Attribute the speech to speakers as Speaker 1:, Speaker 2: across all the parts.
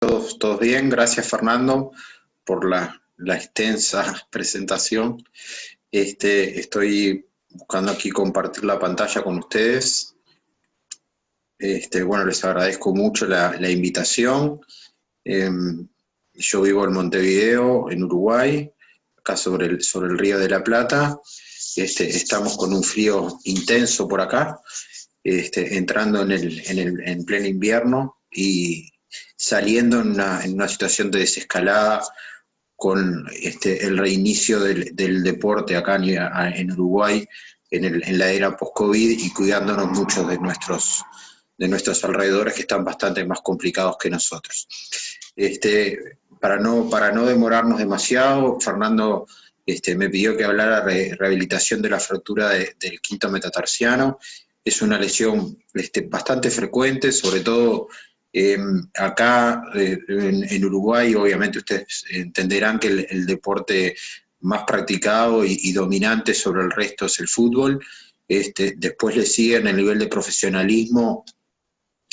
Speaker 1: Todos bien, gracias Fernando por la extensa presentación. Estoy buscando aquí compartir la pantalla con ustedes. Bueno, les agradezco mucho la invitación. Yo vivo en Montevideo, en Uruguay, acá sobre el Río de la Plata. Estamos con un frío intenso por acá, entrando en pleno invierno y saliendo en una situación de desescalada con el reinicio del deporte acá en Uruguay en la era post-COVID y cuidándonos mucho de nuestros alrededores que están bastante más complicados que nosotros. Para no demorarnos demasiado, Fernando me pidió que hablara de rehabilitación de la fractura del quinto metatarsiano. Es una lesión bastante frecuente, sobre todo acá en Uruguay. Obviamente ustedes entenderán que el deporte más practicado y dominante sobre el resto es el fútbol. Después le sigue en el nivel de profesionalismo,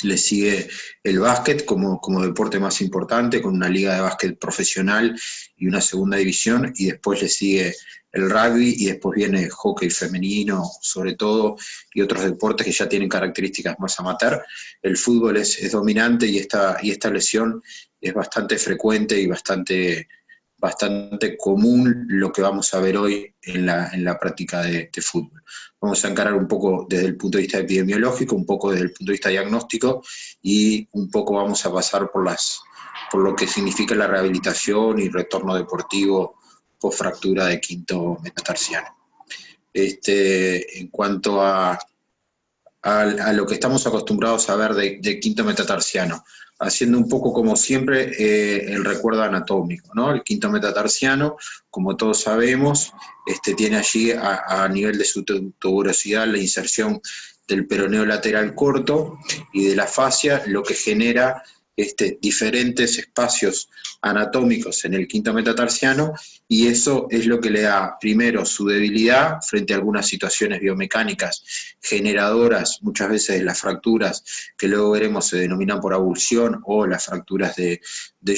Speaker 1: le sigue el básquet como deporte más importante, con una liga de básquet profesional y una segunda división, y después le sigue el rugby, y después viene el hockey femenino, sobre todo, y otros deportes que ya tienen características más amateur. El fútbol es dominante, y esta lesión es bastante frecuente y bastante común, lo que vamos a ver hoy en la práctica de fútbol. Vamos a encarar un poco desde el punto de vista epidemiológico, un poco desde el punto de vista diagnóstico, y un poco vamos a pasar por lo que significa la rehabilitación y retorno deportivo post fractura de quinto metatarsiano. En cuanto a lo que estamos acostumbrados a ver de quinto metatarsiano, haciendo un poco como siempre el recuerdo anatómico, ¿no? El quinto metatarsiano, como todos sabemos, tiene allí a nivel de su tuberosidad la inserción del peroneo lateral corto y de la fascia, lo que genera diferentes espacios anatómicos en el quinto metatarsiano, y eso es lo que le da primero su debilidad frente a algunas situaciones biomecánicas generadoras muchas veces de las fracturas que luego veremos se denominan por avulsión o las fracturas de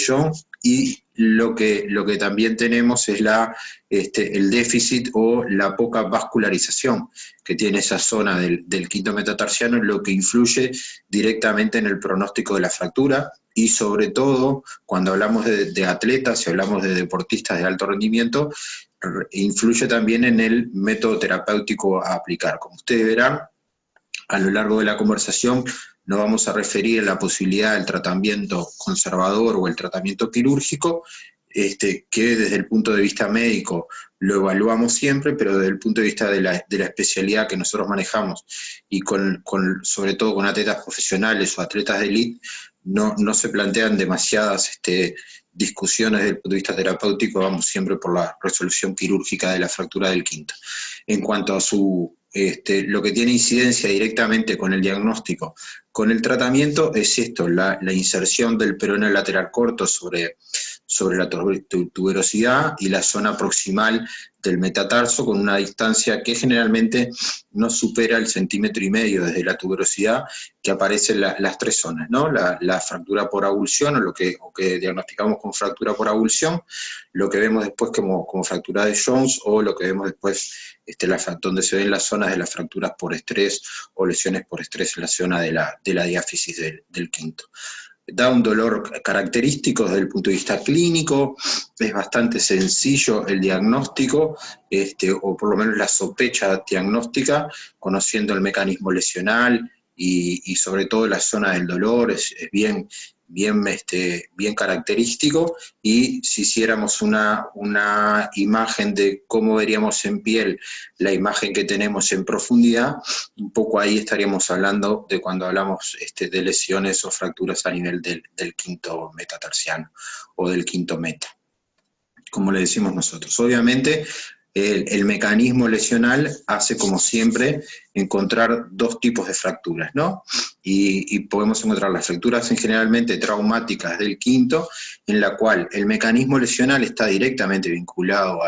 Speaker 1: Jones, y lo que también tenemos es el déficit o la poca vascularización que tiene esa zona del quinto metatarsiano, lo que influye directamente en el pronóstico de la fractura, y sobre todo cuando hablamos de atletas y hablamos de deportistas de alto rendimiento, influye también en el método terapéutico a aplicar. Como ustedes verán, a lo largo de la conversación nos vamos a referir a la posibilidad del tratamiento conservador o el tratamiento quirúrgico, que desde el punto de vista médico lo evaluamos siempre, pero desde el punto de vista de la especialidad que nosotros manejamos, y sobre todo con atletas profesionales o atletas de élite, no se plantean demasiadas discusiones desde el punto de vista terapéutico. Vamos siempre por la resolución quirúrgica de la fractura del quinto. En cuanto a lo que tiene incidencia directamente con el diagnóstico, con el tratamiento, es esto, la inserción del peroneo lateral corto sobre la tuberosidad y la zona proximal del metatarso, con una distancia que generalmente no supera el 1,5 centímetros desde la tuberosidad, que aparecen las tres zonas, ¿no? La fractura por avulsión, o lo que diagnosticamos como fractura por avulsión, lo que vemos después como fractura de Jones, o lo que vemos después donde se ven las zonas de las fracturas por estrés o lesiones por estrés en la zona de la diáfisis del quinto. Da un dolor característico desde el punto de vista clínico, es bastante sencillo el diagnóstico, o por lo menos la sospecha diagnóstica, conociendo el mecanismo lesional y sobre todo la zona del dolor, es bien característico. Y si hiciéramos una imagen de cómo veríamos en piel la imagen que tenemos en profundidad, un poco ahí estaríamos hablando de cuando hablamos de lesiones o fracturas a nivel del quinto metatarsiano o del quinto meta, como le decimos nosotros. Obviamente el mecanismo lesional hace, como siempre, encontrar dos tipos de fracturas, ¿no? Y podemos encontrar las fracturas generalmente traumáticas del quinto, en la cual el mecanismo lesional está directamente vinculado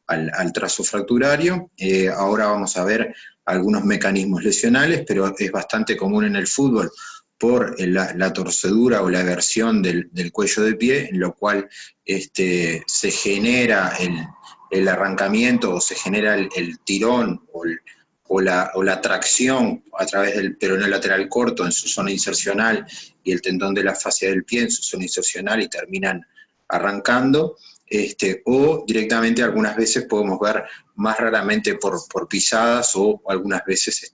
Speaker 1: al trazo fracturario. Ahora vamos a ver algunos mecanismos lesionales, pero es bastante común en el fútbol por la torcedura o la eversión del cuello de pie, en lo cual se genera el arrancamiento o se genera el tirón o la tracción a través del peroneo lateral corto en su zona insercional y el tendón de la fascia del pie en su zona insercional y terminan arrancando, o directamente algunas veces podemos ver más raramente por pisadas o algunas veces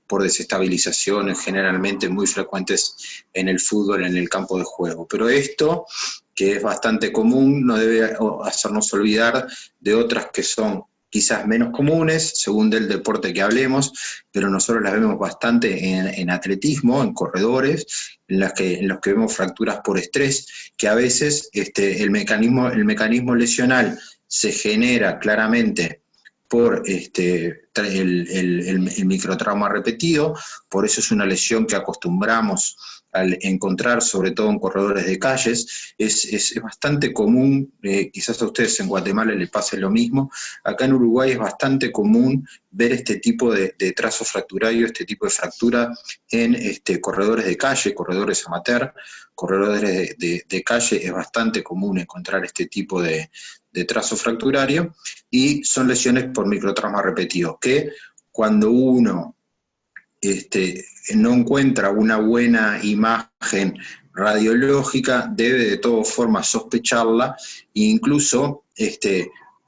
Speaker 1: por desestabilizaciones generalmente muy frecuentes en el fútbol, en el campo de juego. Pero esto, que es bastante común, no debe hacernos olvidar de otras que son quizás menos comunes, según del deporte que hablemos, pero nosotros las vemos bastante en atletismo, en corredores, en los que vemos fracturas por estrés, que a veces el mecanismo lesional se genera claramente por el microtrauma repetido, por eso es una lesión que acostumbramos al encontrar, sobre todo en corredores de calles, es bastante común, quizás a ustedes en Guatemala les pase lo mismo, acá en Uruguay es bastante común ver este tipo de trazo fracturario, este tipo de fractura en corredores de calle, corredores amateur, corredores de calle, es bastante común encontrar este tipo de trazo fracturario, y son lesiones por microtrauma repetido, que cuando uno no encuentra una buena imagen radiológica, debe de todas formas sospecharla, e incluso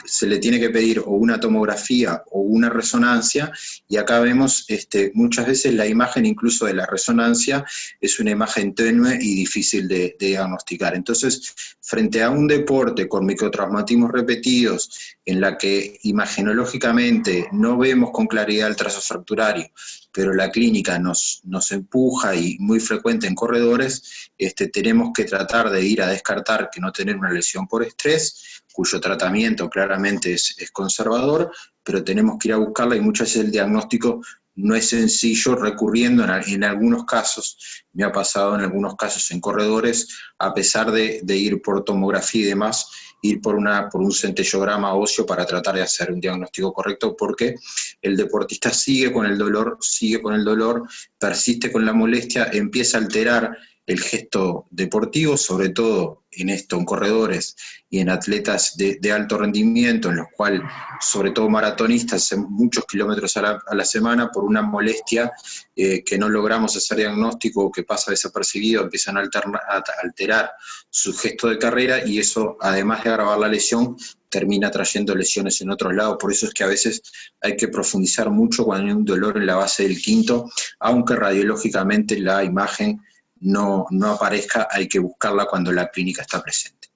Speaker 1: se le tiene que pedir o una tomografía o una resonancia, y acá vemos muchas veces la imagen incluso de la resonancia es una imagen tenue y difícil de diagnosticar. Entonces, frente a un deporte con microtraumatismos repetidos, en la que imagenológicamente no vemos con claridad el trazo fracturario, pero la clínica nos empuja, y muy frecuente en corredores, tenemos que tratar de ir a descartar que no tener una lesión por estrés, cuyo tratamiento claramente es conservador, pero tenemos que ir a buscarla, y muchas veces el diagnóstico no es sencillo, recurriendo en algunos casos, me ha pasado en algunos casos en corredores, a pesar de ir por tomografía y demás, ir por un centellograma óseo para tratar de hacer un diagnóstico correcto, porque el deportista sigue con el dolor, persiste con la molestia, empieza a alterar el gesto deportivo, sobre todo en corredores y en atletas de alto rendimiento, en los cuales, sobre todo maratonistas, hacen muchos kilómetros a la semana por una molestia que no logramos hacer diagnóstico o que pasa desapercibido, empiezan a alterar su gesto de carrera, y eso, además de agravar la lesión, termina trayendo lesiones en otros lados. Por eso es que a veces hay que profundizar mucho cuando hay un dolor en la base del quinto, aunque radiológicamente la imagen no aparezca, hay que buscarla cuando la clínica está presente.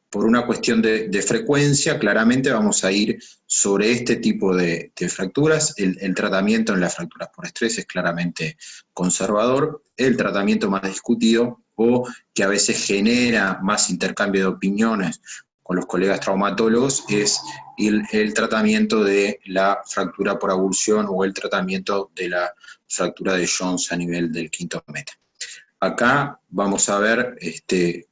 Speaker 1: Por una cuestión de frecuencia, claramente vamos a ir sobre este tipo de fracturas. El tratamiento en las fracturas por estrés es claramente conservador. El tratamiento más discutido, o que a veces genera más intercambio de opiniones con los colegas traumatólogos, es el tratamiento de la fractura por avulsión o el tratamiento de la fractura de Jones a nivel del quinto meta. Acá vamos a ver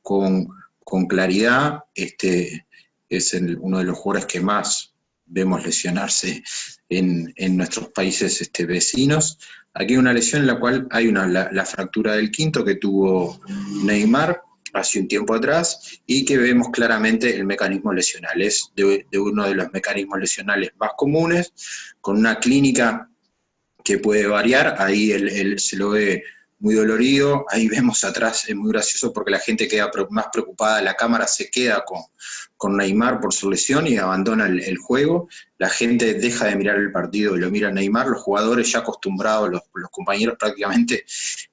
Speaker 1: con claridad, es uno de los jugadores que más vemos lesionarse en nuestros países vecinos. Aquí hay una lesión en la cual hay la fractura del quinto que tuvo Neymar hace un tiempo atrás, y que vemos claramente el mecanismo lesional. Es de uno de los mecanismos lesionales más comunes, con una clínica que puede variar. Ahí él se lo ve muy dolorido, ahí vemos atrás, es muy gracioso porque la gente queda más preocupada, la cámara se queda con Neymar por su lesión y abandona el juego, la gente deja de mirar el partido y lo mira a Neymar, los jugadores ya acostumbrados, los compañeros prácticamente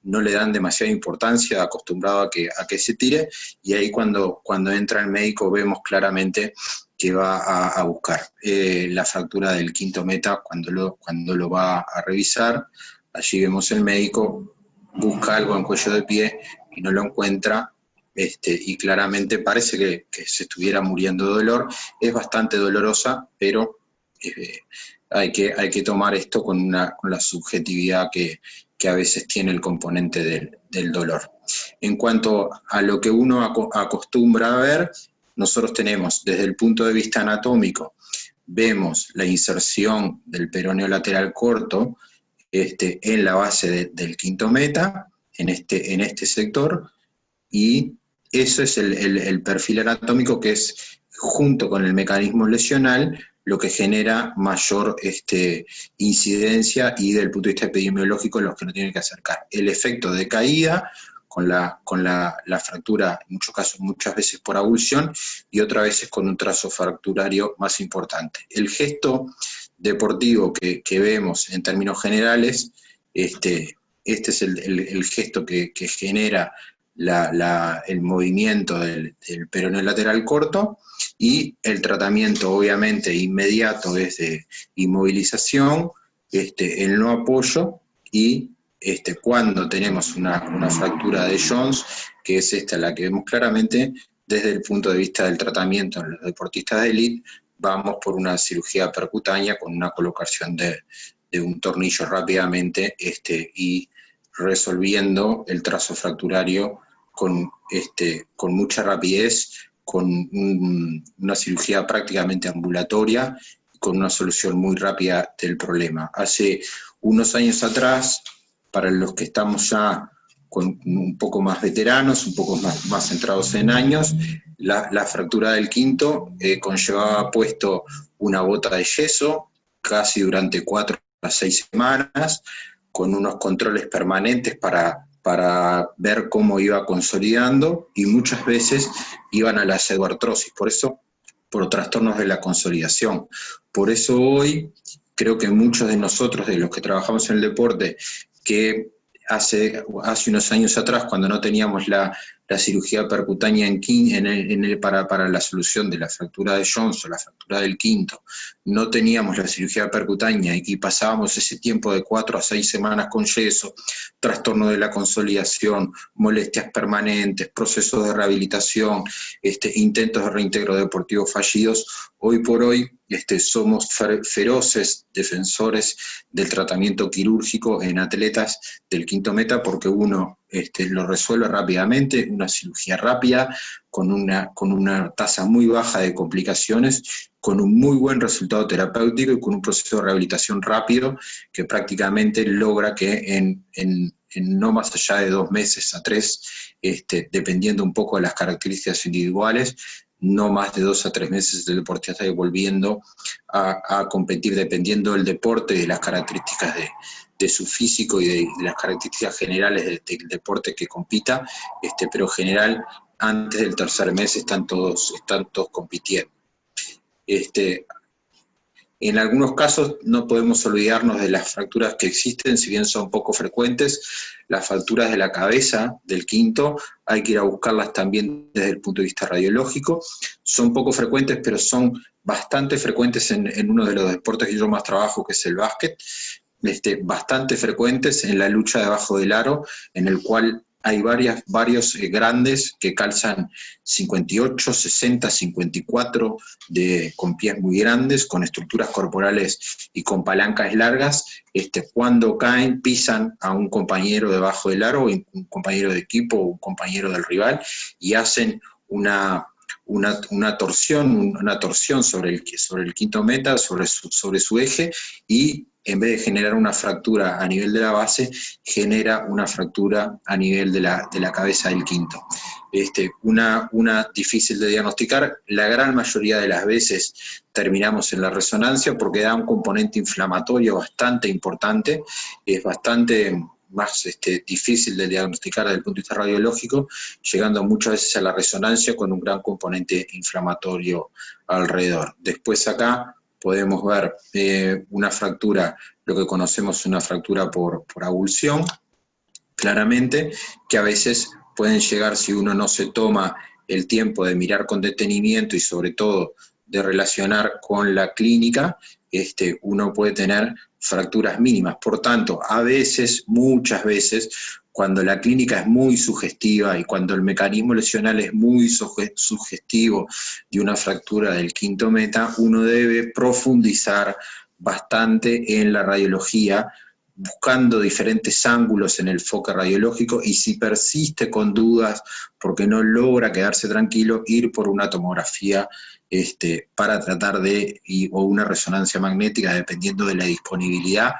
Speaker 1: no le dan demasiada importancia, acostumbrados a que se tire, y ahí cuando entra el médico vemos claramente que va a buscar la fractura del quinto meta cuando lo va a revisar. Allí vemos el médico, busca algo en cuello de pie y no lo encuentra, y claramente parece que se estuviera muriendo de dolor. Es bastante dolorosa, pero hay que tomar esto con la subjetividad que a veces tiene el componente del dolor. En cuanto a lo que uno acostumbra a ver, nosotros tenemos, desde el punto de vista anatómico, vemos la inserción del peroneo lateral corto en la base del quinto meta, en este sector, y eso es el perfil anatómico que es, junto con el mecanismo lesional, lo que genera mayor incidencia y del punto de vista epidemiológico los que no tienen que acercar. El efecto de caída con la fractura, en muchos casos, muchas veces por avulsión, y otras veces con un trazo fracturario más importante. El gesto deportivo que vemos en términos generales, este es el gesto que genera el movimiento del peroneo lateral corto, y el tratamiento obviamente inmediato es de inmovilización, el no apoyo, y cuando tenemos una fractura de Jones, que es esta la que vemos claramente, desde el punto de vista del tratamiento en los deportistas de élite, vamos por una cirugía percutánea con una colocación de un tornillo rápidamente, y resolviendo el trazo fracturario con mucha rapidez, con una cirugía prácticamente ambulatoria, con una solución muy rápida del problema. Hace unos años atrás, para los que estamos ya un poco más veteranos, un poco más centrados en años, la fractura del quinto conllevaba puesto una bota de yeso, casi durante 4 a 6 semanas, con unos controles permanentes para ver cómo iba consolidando, y muchas veces iban a la pseudoartrosis, por trastornos de la consolidación. Por eso hoy creo que muchos de nosotros, de los que trabajamos en el deporte, que hace unos años atrás, cuando no teníamos la cirugía percutánea para la solución de la fractura de Jones o la fractura del quinto, no teníamos la cirugía percutánea y pasábamos ese tiempo de 4 a 6 semanas con yeso, trastorno de la consolidación, molestias permanentes, procesos de rehabilitación, intentos de reintegro deportivo fallidos. Hoy por hoy somos feroces defensores del tratamiento quirúrgico en atletas del quinto meta, porque uno lo resuelve rápidamente, una cirugía rápida, con una tasa muy baja de complicaciones, con un muy buen resultado terapéutico y con un proceso de rehabilitación rápido que prácticamente logra que en no más allá de 2 meses a 3, dependiendo un poco de las características individuales, no más de 2 a 3 meses el deportista está volviendo a competir, dependiendo del deporte y de las características de su físico y de las características generales del deporte que compita, pero en general antes del 3er mes están todos compitiendo. En algunos casos no podemos olvidarnos de las fracturas que existen, si bien son poco frecuentes. Las fracturas de la cabeza del quinto hay que ir a buscarlas también desde el punto de vista radiológico. Son poco frecuentes, pero son bastante frecuentes en uno de los deportes que yo más trabajo, que es el básquet. Bastante frecuentes en la lucha debajo del aro, en el cual hay varios grandes que calzan 58, 60, 54, con pies muy grandes, con estructuras corporales y con palancas largas. Cuando caen, pisan a un compañero debajo del aro, un compañero de equipo o un compañero del rival, y hacen una torsión sobre el quinto meta, sobre su eje, y en vez de generar una fractura a nivel de la base, genera una fractura a nivel de la cabeza del quinto. Una difícil de diagnosticar. La gran mayoría de las veces terminamos en la resonancia porque da un componente inflamatorio bastante importante, es bastante más difícil de diagnosticar desde el punto de vista radiológico, llegando muchas veces a la resonancia con un gran componente inflamatorio alrededor. Después acá podemos ver una fractura, lo que conocemos una fractura por avulsión, claramente, que a veces pueden llegar, si uno no se toma el tiempo de mirar con detenimiento y sobre todo de relacionar con la clínica, uno puede tener fracturas mínimas. Por tanto, a veces, muchas veces, cuando la clínica es muy sugestiva y cuando el mecanismo lesional es muy sugestivo de una fractura del quinto meta, uno debe profundizar bastante en la radiología, buscando diferentes ángulos en el enfoque radiológico, y si persiste con dudas porque no logra quedarse tranquilo, ir por una tomografía para tratar o una resonancia magnética, dependiendo de la disponibilidad,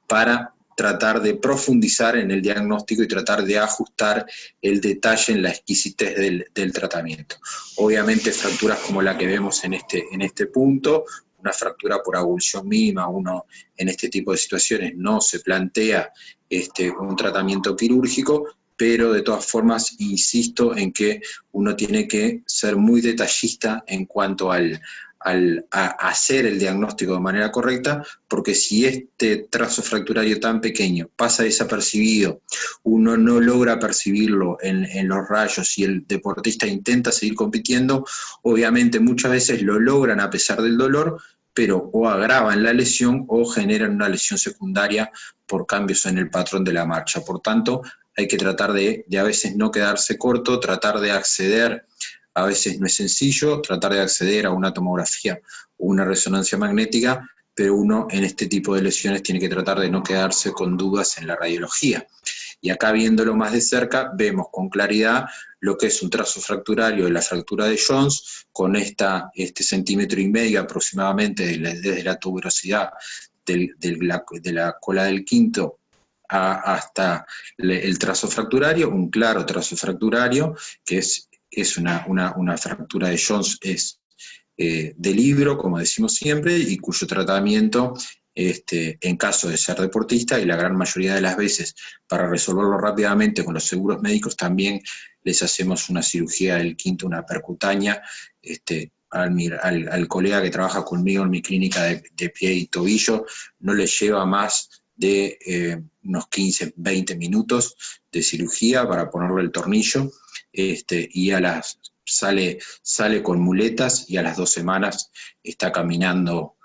Speaker 1: para tratar de profundizar en el diagnóstico y tratar de ajustar el detalle en la exquisitez del tratamiento. Obviamente fracturas como la que vemos en este punto, una fractura por avulsión mínima, uno en este tipo de situaciones no se plantea un tratamiento quirúrgico, pero de todas formas insisto en que uno tiene que ser muy detallista en cuanto a hacer el diagnóstico de manera correcta, porque si este trazo fracturario tan pequeño pasa desapercibido, uno no logra percibirlo en los rayos y el deportista intenta seguir compitiendo, obviamente muchas veces lo logran a pesar del dolor, pero o agravan la lesión o generan una lesión secundaria por cambios en el patrón de la marcha. Por tanto, hay que tratar de a veces no quedarse corto, tratar de acceder, a veces no es sencillo, tratar de acceder a una tomografía o una resonancia magnética, pero uno en este tipo de lesiones tiene que tratar de no quedarse con dudas en la radiología. Y acá viéndolo más de cerca, vemos con claridad lo que es un trazo fracturario de la fractura de Jones, con este centímetro y medio aproximadamente desde la tuberosidad de la cola del quinto hasta el trazo fracturario, un claro trazo fracturario, que es una fractura de Jones, es de libro, como decimos siempre, y cuyo tratamiento, en caso de ser deportista, y la gran mayoría de las veces, para resolverlo rápidamente con los seguros médicos, también les hacemos una cirugía del quinto, una percutánea, al colega que trabaja conmigo en mi clínica de pie y tobillo, no le lleva más de unos 15, 20 minutos de cirugía para ponerle el tornillo, y sale con muletas y a las 2 semanas está caminando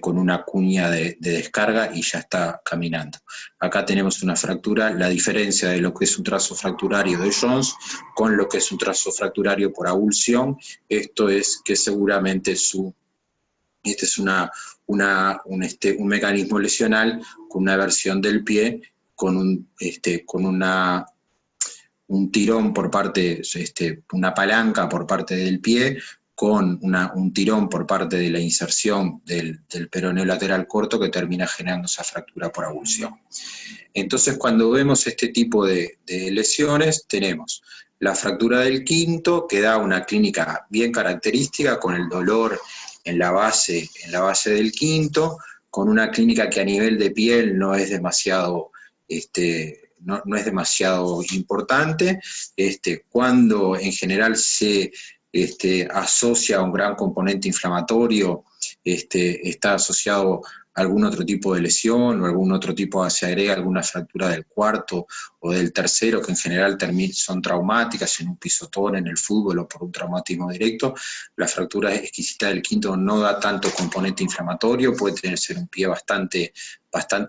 Speaker 1: con una cuña de descarga y ya está caminando. Acá tenemos una fractura, la diferencia de lo que es un trazo fracturario de Jones con lo que es un trazo fracturario por avulsión, esto es que seguramente este es un mecanismo lesional con una versión del pie, con un tirón por parte, una palanca por parte del pie, con un tirón por parte de la inserción del peroneo lateral corto que termina generando esa fractura por avulsión. Entonces, cuando vemos este tipo de lesiones, tenemos la fractura del quinto, que da una clínica bien característica, con el dolor en la base del quinto, con una clínica que a nivel de piel no es demasiado no es demasiado importante, cuando en general se asocia a un gran componente inflamatorio, está asociado a algún otro tipo de lesión o algún otro tipo, se agrega alguna fractura del cuarto o del tercero, que en general son traumáticas en un pisotón, en el fútbol o por un traumatismo directo. La fractura exquisita del quinto no da tanto componente inflamatorio, puede ser un pie bastante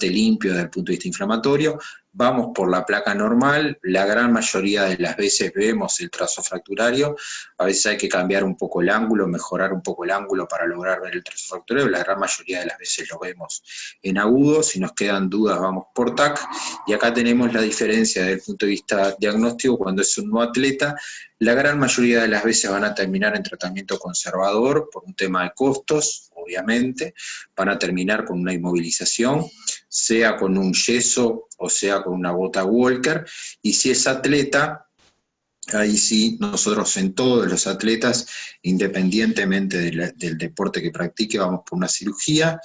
Speaker 1: limpio desde el punto de vista inflamatorio. Vamos por la placa normal, la gran mayoría de las veces vemos el trazo fracturario, a veces hay que cambiar un poco el ángulo, mejorar un poco el ángulo para lograr ver el trazo fracturario, la gran mayoría de las veces lo vemos en agudo, si nos quedan dudas vamos por TAC, y acá tenemos la diferencia desde el punto de vista diagnóstico. Cuando es un no atleta, la gran mayoría de las veces van a terminar en tratamiento conservador por un tema de costos, obviamente, van a terminar con una inmovilización, sea con un yeso o sea con una bota Walker, y si es atleta, ahí sí, nosotros en todos los atletas, independientemente del deporte que practique, vamos por una cirugía,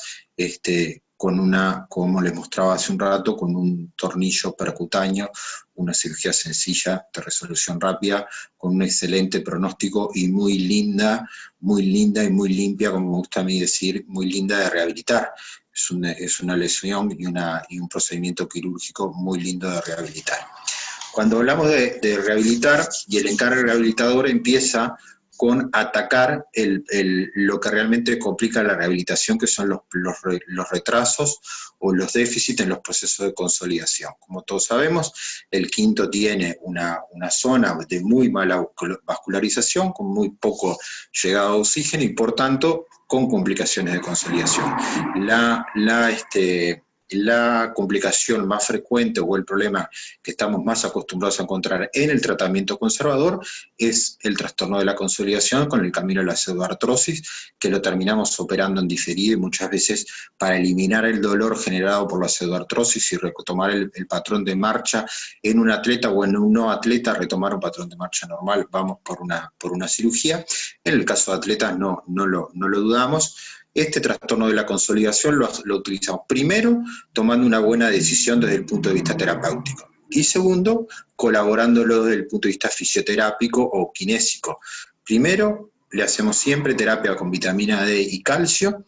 Speaker 1: como les mostraba hace un rato, con un tornillo percutáneo, una cirugía sencilla de resolución rápida, con un excelente pronóstico y muy linda y muy limpia, como me gusta a mí decir, muy linda de rehabilitar. Es una lesión y un procedimiento quirúrgico muy lindo de rehabilitar. Cuando hablamos de rehabilitar, y el encargo rehabilitador empieza con atacar lo que realmente complica la rehabilitación, que son los retrasos o los déficits en los procesos de consolidación. Como todos sabemos, el quinto tiene una zona de muy mala vascularización, con muy poco llegado de oxígeno y por tanto con complicaciones de consolidación. la complicación más frecuente o el problema que estamos más acostumbrados a encontrar en el tratamiento conservador es el trastorno de la consolidación con el camino de la pseudoartrosis, que lo terminamos operando en diferido y muchas veces para eliminar el dolor generado por la pseudoartrosis y retomar el patrón de marcha en un atleta o en un no atleta, retomar un patrón de marcha normal, vamos por una cirugía. En el caso de atletas no lo dudamos. Este trastorno de la consolidación lo utilizamos primero tomando una buena decisión desde el punto de vista terapéutico y segundo, colaborándolo desde el punto de vista fisioterápico o kinésico. Primero, le hacemos siempre terapia con vitamina D y calcio.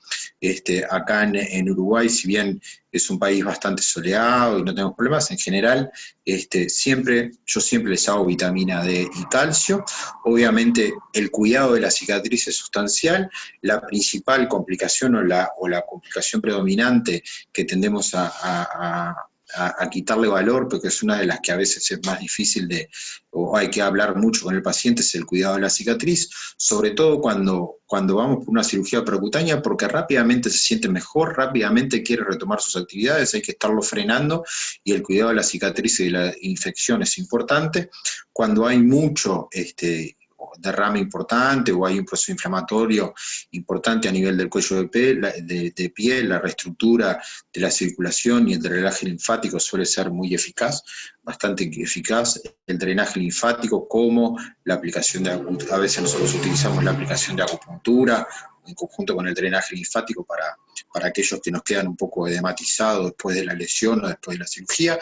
Speaker 1: Acá en Uruguay, si bien es un país bastante soleado y no tenemos problemas, en general, yo siempre les hago vitamina D y calcio. Obviamente, el cuidado de la cicatriz es sustancial. La principal complicación o la complicación predominante que tendemos a quitarle valor, porque es una de las que a veces es más difícil o hay que hablar mucho con el paciente, es el cuidado de la cicatriz, sobre todo cuando vamos por una cirugía percutánea, porque rápidamente se siente mejor, rápidamente quiere retomar sus actividades, hay que estarlo frenando, y el cuidado de la cicatriz y de la infección es importante. Cuando hay mucho derrame importante o hay un proceso inflamatorio importante a nivel del cuello de pie, la reestructura de la circulación y el drenaje linfático suele ser muy eficaz, bastante eficaz, el drenaje linfático como la aplicación a veces nosotros utilizamos la aplicación de acupuntura en conjunto con el drenaje linfático para aquellos que nos quedan un poco edematizados después de la lesión o después de la cirugía.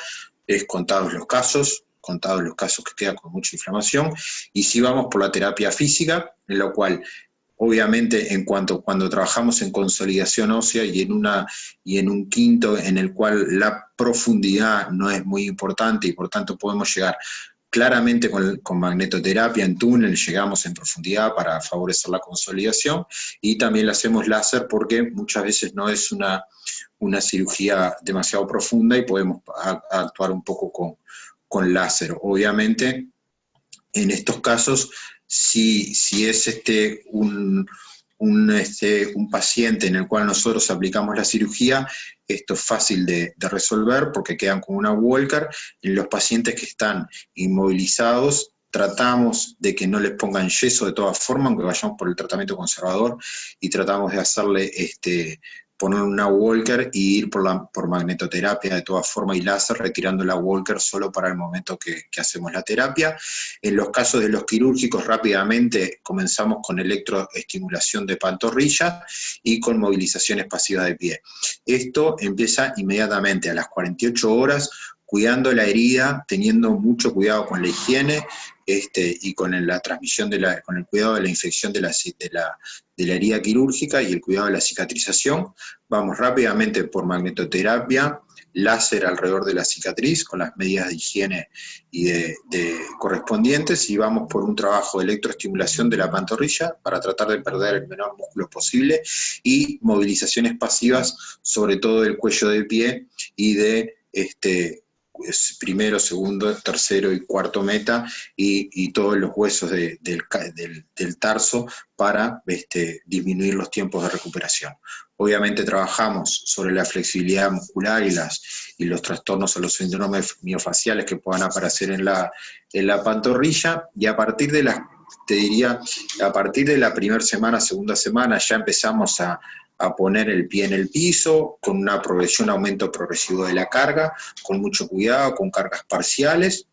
Speaker 1: Es contados los casos que quedan con mucha inflamación, y si vamos por la terapia física, en lo cual, obviamente, cuando trabajamos en consolidación ósea y en un quinto en el cual la profundidad no es muy importante y por tanto podemos llegar claramente con magnetoterapia en túnel, llegamos en profundidad para favorecer la consolidación, y también le hacemos láser porque muchas veces no es una cirugía demasiado profunda y podemos actuar un poco con láser. Obviamente, en estos casos, si es un paciente en el cual nosotros aplicamos la cirugía, esto es fácil de resolver porque quedan con una Walker. En los pacientes que están inmovilizados, tratamos de que no les pongan yeso de todas formas, aunque vayamos por el tratamiento conservador, y tratamos de hacerle poner una Walker y ir por magnetoterapia de todas formas y láser, retirando la Walker solo para el momento que hacemos la terapia. En los casos de los quirúrgicos, rápidamente comenzamos con electroestimulación de pantorrilla y con movilizaciones pasivas de pie. Esto empieza inmediatamente a las 48 horas, cuidando la herida, teniendo mucho cuidado con la higiene y con la transmisión, con el cuidado de la infección de la herida quirúrgica y el cuidado de la cicatrización. Vamos rápidamente por magnetoterapia, láser alrededor de la cicatriz con las medidas de higiene y correspondientes, y vamos por un trabajo de electroestimulación de la pantorrilla para tratar de perder el menor músculo posible, y movilizaciones pasivas sobre todo del cuello de pie y de primero, segundo, tercero y cuarto meta y todos los huesos del tarso para disminuir los tiempos de recuperación. Obviamente trabajamos sobre la flexibilidad muscular y los trastornos o los síndromes miofaciales que puedan aparecer en la pantorrilla, y a partir de a partir de la primera semana, segunda semana, ya empezamos a poner el pie en el piso, con una progresión, aumento progresivo de la carga, con mucho cuidado, con cargas parciales,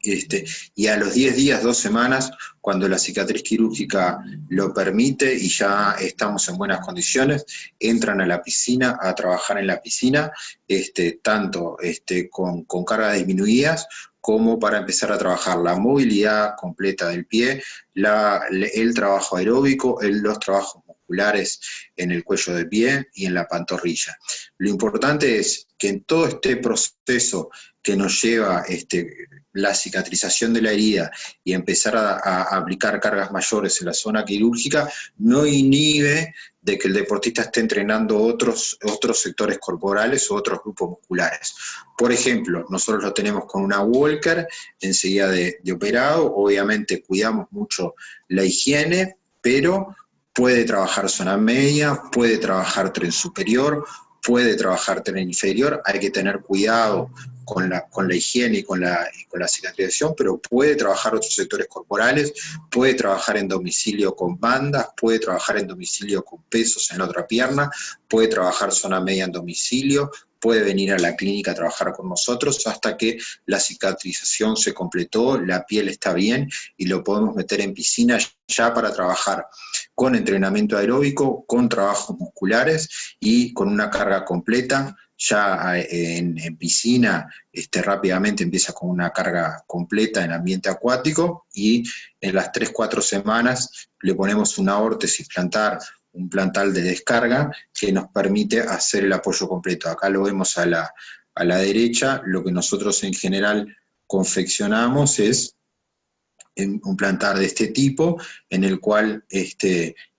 Speaker 1: y a los 10 días, 2 semanas, cuando la cicatriz quirúrgica lo permite y ya estamos en buenas condiciones, entran a la piscina, a trabajar en la piscina, tanto con cargas disminuidas, como para empezar a trabajar la movilidad completa del pie, el trabajo aeróbico, los trabajos musculares en el cuello de pie y en la pantorrilla. Lo importante es que en todo este proceso que nos lleva la cicatrización de la herida y empezar a aplicar cargas mayores en la zona quirúrgica, no inhibe de que el deportista esté entrenando otros sectores corporales o otros grupos musculares. Por ejemplo, nosotros lo tenemos con una Walker enseguida de operado, obviamente cuidamos mucho la higiene, pero puede trabajar zona media, puede trabajar tren superior, puede trabajar tren inferior, hay que tener cuidado con la higiene y con la cicatrización, pero puede trabajar otros sectores corporales, puede trabajar en domicilio con bandas, puede trabajar en domicilio con pesos en la otra pierna, puede trabajar zona media en domicilio, puede venir a la clínica a trabajar con nosotros hasta que la cicatrización se completó, la piel está bien y lo podemos meter en piscina ya para trabajar con entrenamiento aeróbico, con trabajos musculares y con una carga completa. Ya en piscina rápidamente empieza con una carga completa en ambiente acuático y en las 3-4 semanas le ponemos una órtesis plantar, un plantal de descarga que nos permite hacer el apoyo completo. Acá lo vemos a la derecha. Lo que nosotros en general confeccionamos es un plantar de este tipo, en el cual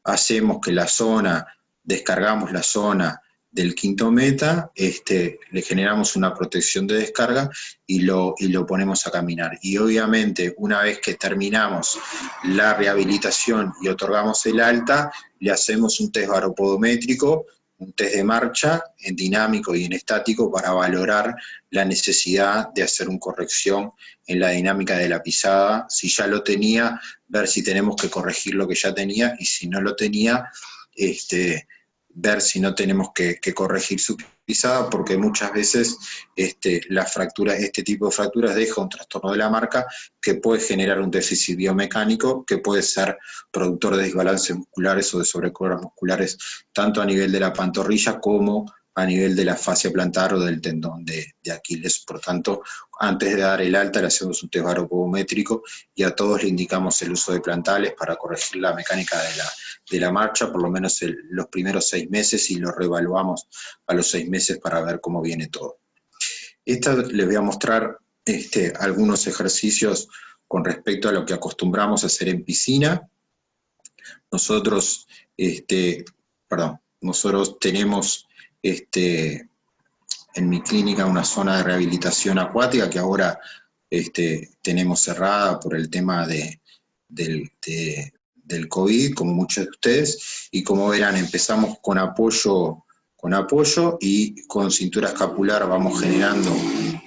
Speaker 1: hacemos que la zona, descargamos la zona del quinto meta, le generamos una protección de descarga y lo ponemos a caminar. Y obviamente, una vez que terminamos la rehabilitación y otorgamos el alta, le hacemos un test baropodométrico, un test de marcha en dinámico y en estático para valorar la necesidad de hacer una corrección en la dinámica de la pisada. Si ya lo tenía, ver si tenemos que corregir lo que ya tenía, y si no lo tenía, ver si no tenemos que corregir su pisada, porque muchas veces la fractura, este tipo de fracturas deja un trastorno de la marca que puede generar un déficit biomecánico, que puede ser productor de desbalances musculares o de sobrecargas musculares, tanto a nivel de la pantorrilla como a nivel de la fascia plantar o del tendón de Aquiles. Por tanto, antes de dar el alta le hacemos un test baropodométrico y a todos le indicamos el uso de plantales para corregir la mecánica de la marcha, por lo menos los primeros 6 meses, y lo reevaluamos a los 6 meses para ver cómo viene todo. Les voy a mostrar algunos ejercicios con respecto a lo que acostumbramos a hacer en piscina. Nosotros tenemos en mi clínica una zona de rehabilitación acuática que ahora tenemos cerrada por el tema del COVID, como muchos de ustedes, y como verán, empezamos con apoyo y con cintura escapular vamos generando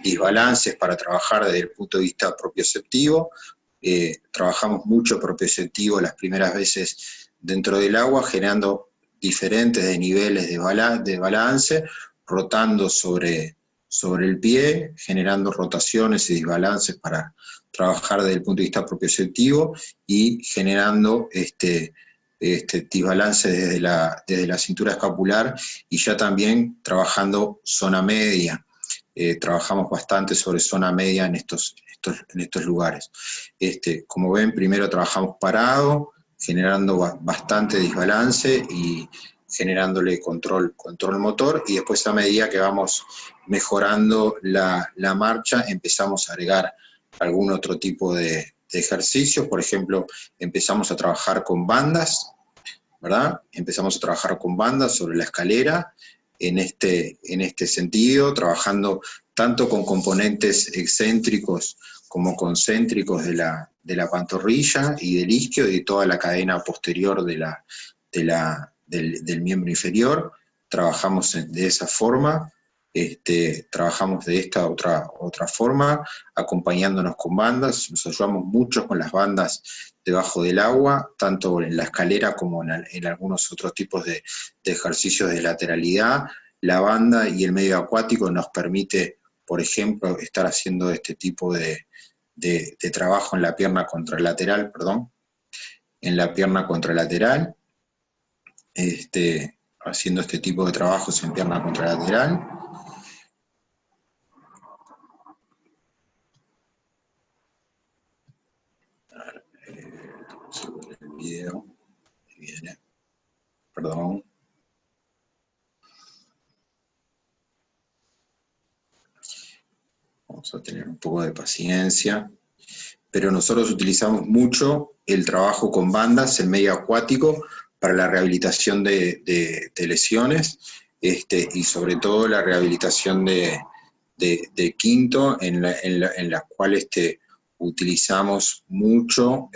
Speaker 1: desbalances para trabajar desde el punto de vista propioceptivo. Trabajamos mucho propioceptivo las primeras veces dentro del agua, generando diferentes niveles de balance, rotando sobre el pie, generando rotaciones y desbalances para trabajar desde el punto de vista propioceptivo y generando desbalance desde la cintura escapular, y ya también trabajando zona media. Trabajamos bastante sobre zona media en estos lugares. Como ven, primero trabajamos parado, generando bastante desbalance y generándole control motor, y después, a medida que vamos mejorando la marcha, empezamos a agregar algún otro tipo de ejercicios. Por ejemplo, empezamos a trabajar con bandas, ¿verdad? Empezamos a trabajar con bandas sobre la escalera, en este sentido, trabajando tanto con componentes excéntricos como concéntricos de la pantorrilla y del isquio y de toda la cadena posterior del miembro inferior. Trabajamos de esa forma, trabajamos de esta otra forma, acompañándonos con bandas. Nos ayudamos mucho con las bandas debajo del agua, tanto en la escalera como en algunos otros tipos de ejercicios de lateralidad. La banda y el medio acuático nos permite, por ejemplo, estar haciendo este tipo de trabajo en la pierna contralateral, haciendo este tipo de trabajos en pierna contralateral. El video viene, perdón. Vamos a tener un poco de paciencia, pero nosotros utilizamos mucho el trabajo con bandas en medio acuático para la rehabilitación de lesiones, y sobre todo la rehabilitación de quinto, en la cual utilizamos mucho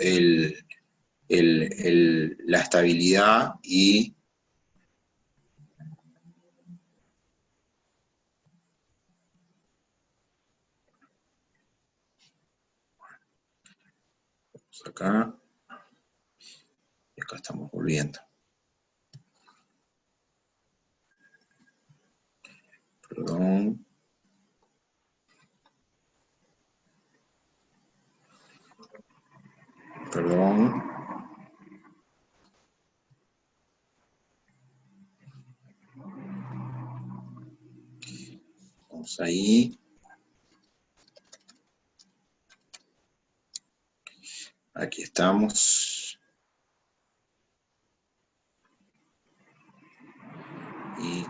Speaker 1: la estabilidad y acá, y acá estamos volviendo. Perdón. Perdón. Vamos ahí. Aquí estamos. Y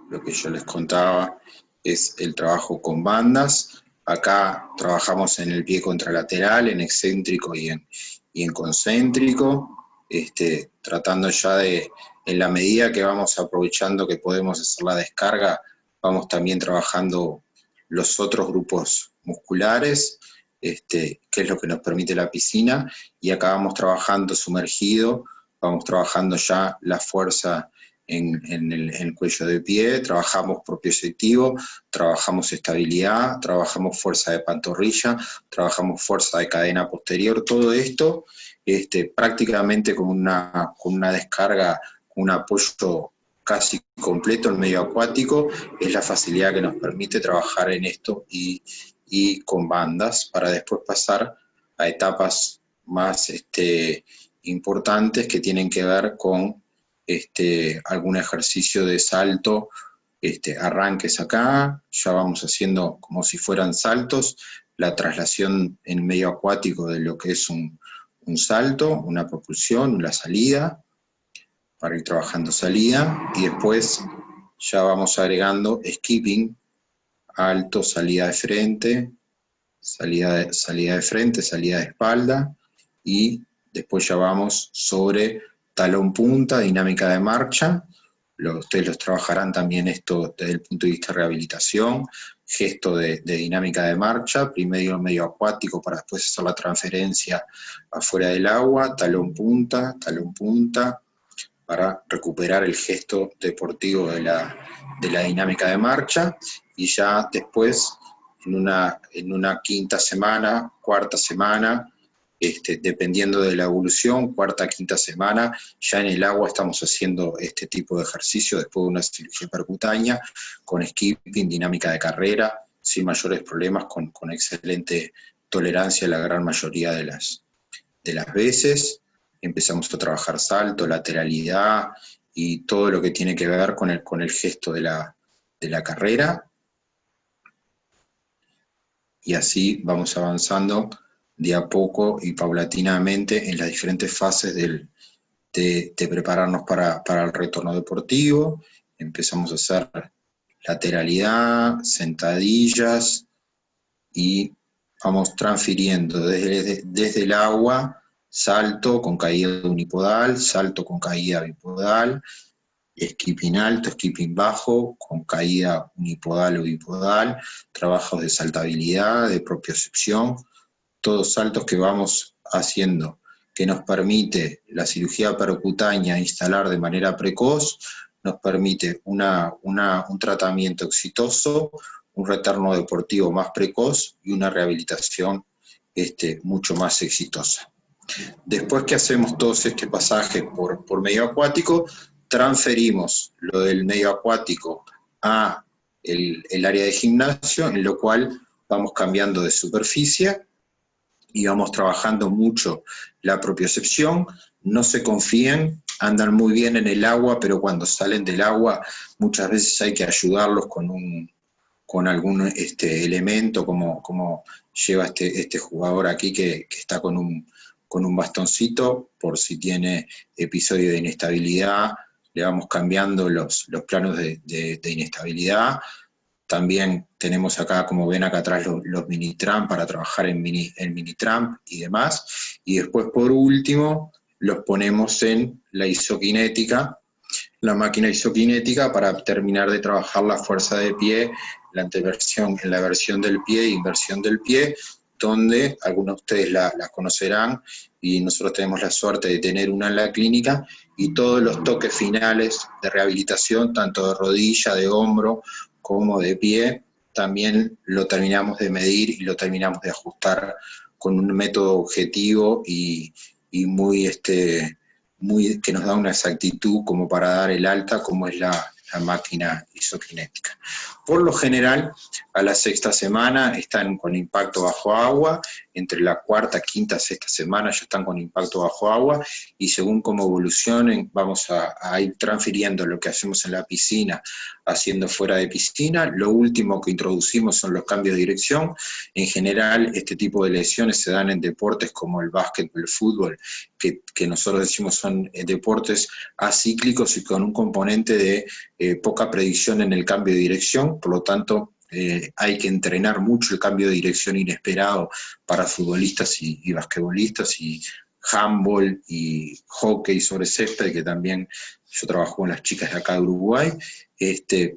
Speaker 1: lo que yo les contaba es el trabajo con bandas. Acá trabajamos en el pie contralateral, en excéntrico y en concéntrico, tratando ya de, en la medida que vamos aprovechando que podemos hacer la descarga, vamos también trabajando los otros grupos musculares, que es lo que nos permite la piscina, y acá vamos trabajando sumergido, vamos trabajando ya la fuerza en el cuello de pie, trabajamos propioceptivo, trabajamos estabilidad, trabajamos fuerza de pantorrilla, trabajamos fuerza de cadena posterior, todo esto prácticamente con una descarga, un apoyo casi completo en medio acuático, es la facilidad que nos permite trabajar en esto y con bandas para después pasar a etapas más importantes que tienen que ver con algún ejercicio de salto, arranques acá, ya vamos haciendo como si fueran saltos, la traslación en medio acuático de lo que es un salto, una propulsión, una salida, para ir trabajando salida, y después ya vamos agregando skipping, alto, salida de frente, salida de frente, salida de espalda, y después ya vamos sobre talón punta, dinámica de marcha. Ustedes los trabajarán también esto desde el punto de vista de rehabilitación, gesto de dinámica de marcha, primero medio acuático para después hacer la transferencia afuera del agua, talón punta, para recuperar el gesto deportivo de la dinámica de marcha, y ya después en una quinta semana, cuarta semana, dependiendo de la evolución, cuarta, quinta semana, ya en el agua estamos haciendo este tipo de ejercicio después de una cirugía percutánea, con skipping, dinámica de carrera, sin mayores problemas, con excelente tolerancia la gran mayoría de las veces. Empezamos a trabajar salto, lateralidad y todo lo que tiene que ver con el gesto de la carrera. Y así vamos avanzando de a poco y paulatinamente en las diferentes fases de prepararnos para el retorno deportivo. Empezamos a hacer lateralidad, sentadillas, y vamos transfiriendo desde el agua, salto con caída unipodal, salto con caída bipodal, skipping alto, skipping bajo, con caída unipodal o bipodal, trabajos de saltabilidad, de propiocepción, todos saltos que vamos haciendo, que nos permite la cirugía percutánea instalar de manera precoz, nos permite un tratamiento exitoso, un retorno deportivo más precoz y una rehabilitación mucho más exitosa. Después que hacemos todo este pasaje por medio acuático, transferimos lo del medio acuático a el área de gimnasio, en lo cual vamos cambiando de superficie y vamos trabajando mucho la propiocepción. No se confíen, andan muy bien en el agua, pero cuando salen del agua muchas veces hay que ayudarlos con algún elemento, como lleva este jugador aquí que está con un bastoncito, por si tiene episodio de inestabilidad, le vamos cambiando los planos de inestabilidad. También tenemos acá, como ven acá atrás, los mini tramp para trabajar en mini tramp y demás. Y después, por último, los ponemos en la isoquinética, la máquina isoquinética, para terminar de trabajar la fuerza de pie, la anteversión, en la versión del pie e inversión del pie, donde algunos de ustedes la conocerán, y nosotros tenemos la suerte de tener una en la clínica, y todos los toques finales de rehabilitación, tanto de rodilla, de hombro, como de pie, también lo terminamos de medir y lo terminamos de ajustar con un método objetivo y muy, que nos da una exactitud como para dar el alta, como es la máquina isokinética. Por lo general, a la sexta semana están con impacto bajo agua, entre la cuarta, quinta, sexta semana ya están con impacto bajo agua, y según cómo evolucionen vamos a ir transfiriendo lo que hacemos en la piscina, haciendo fuera de piscina. Lo último que introducimos son los cambios de dirección. En general, este tipo de lesiones se dan en deportes como el básquet o el fútbol, que nosotros decimos son deportes acíclicos y con un componente de poca predicción en el cambio de dirección, por lo tanto hay que entrenar mucho el cambio de dirección inesperado para futbolistas y basquetbolistas, y handball y hockey sobre césped, que también yo trabajo con las chicas de acá de Uruguay.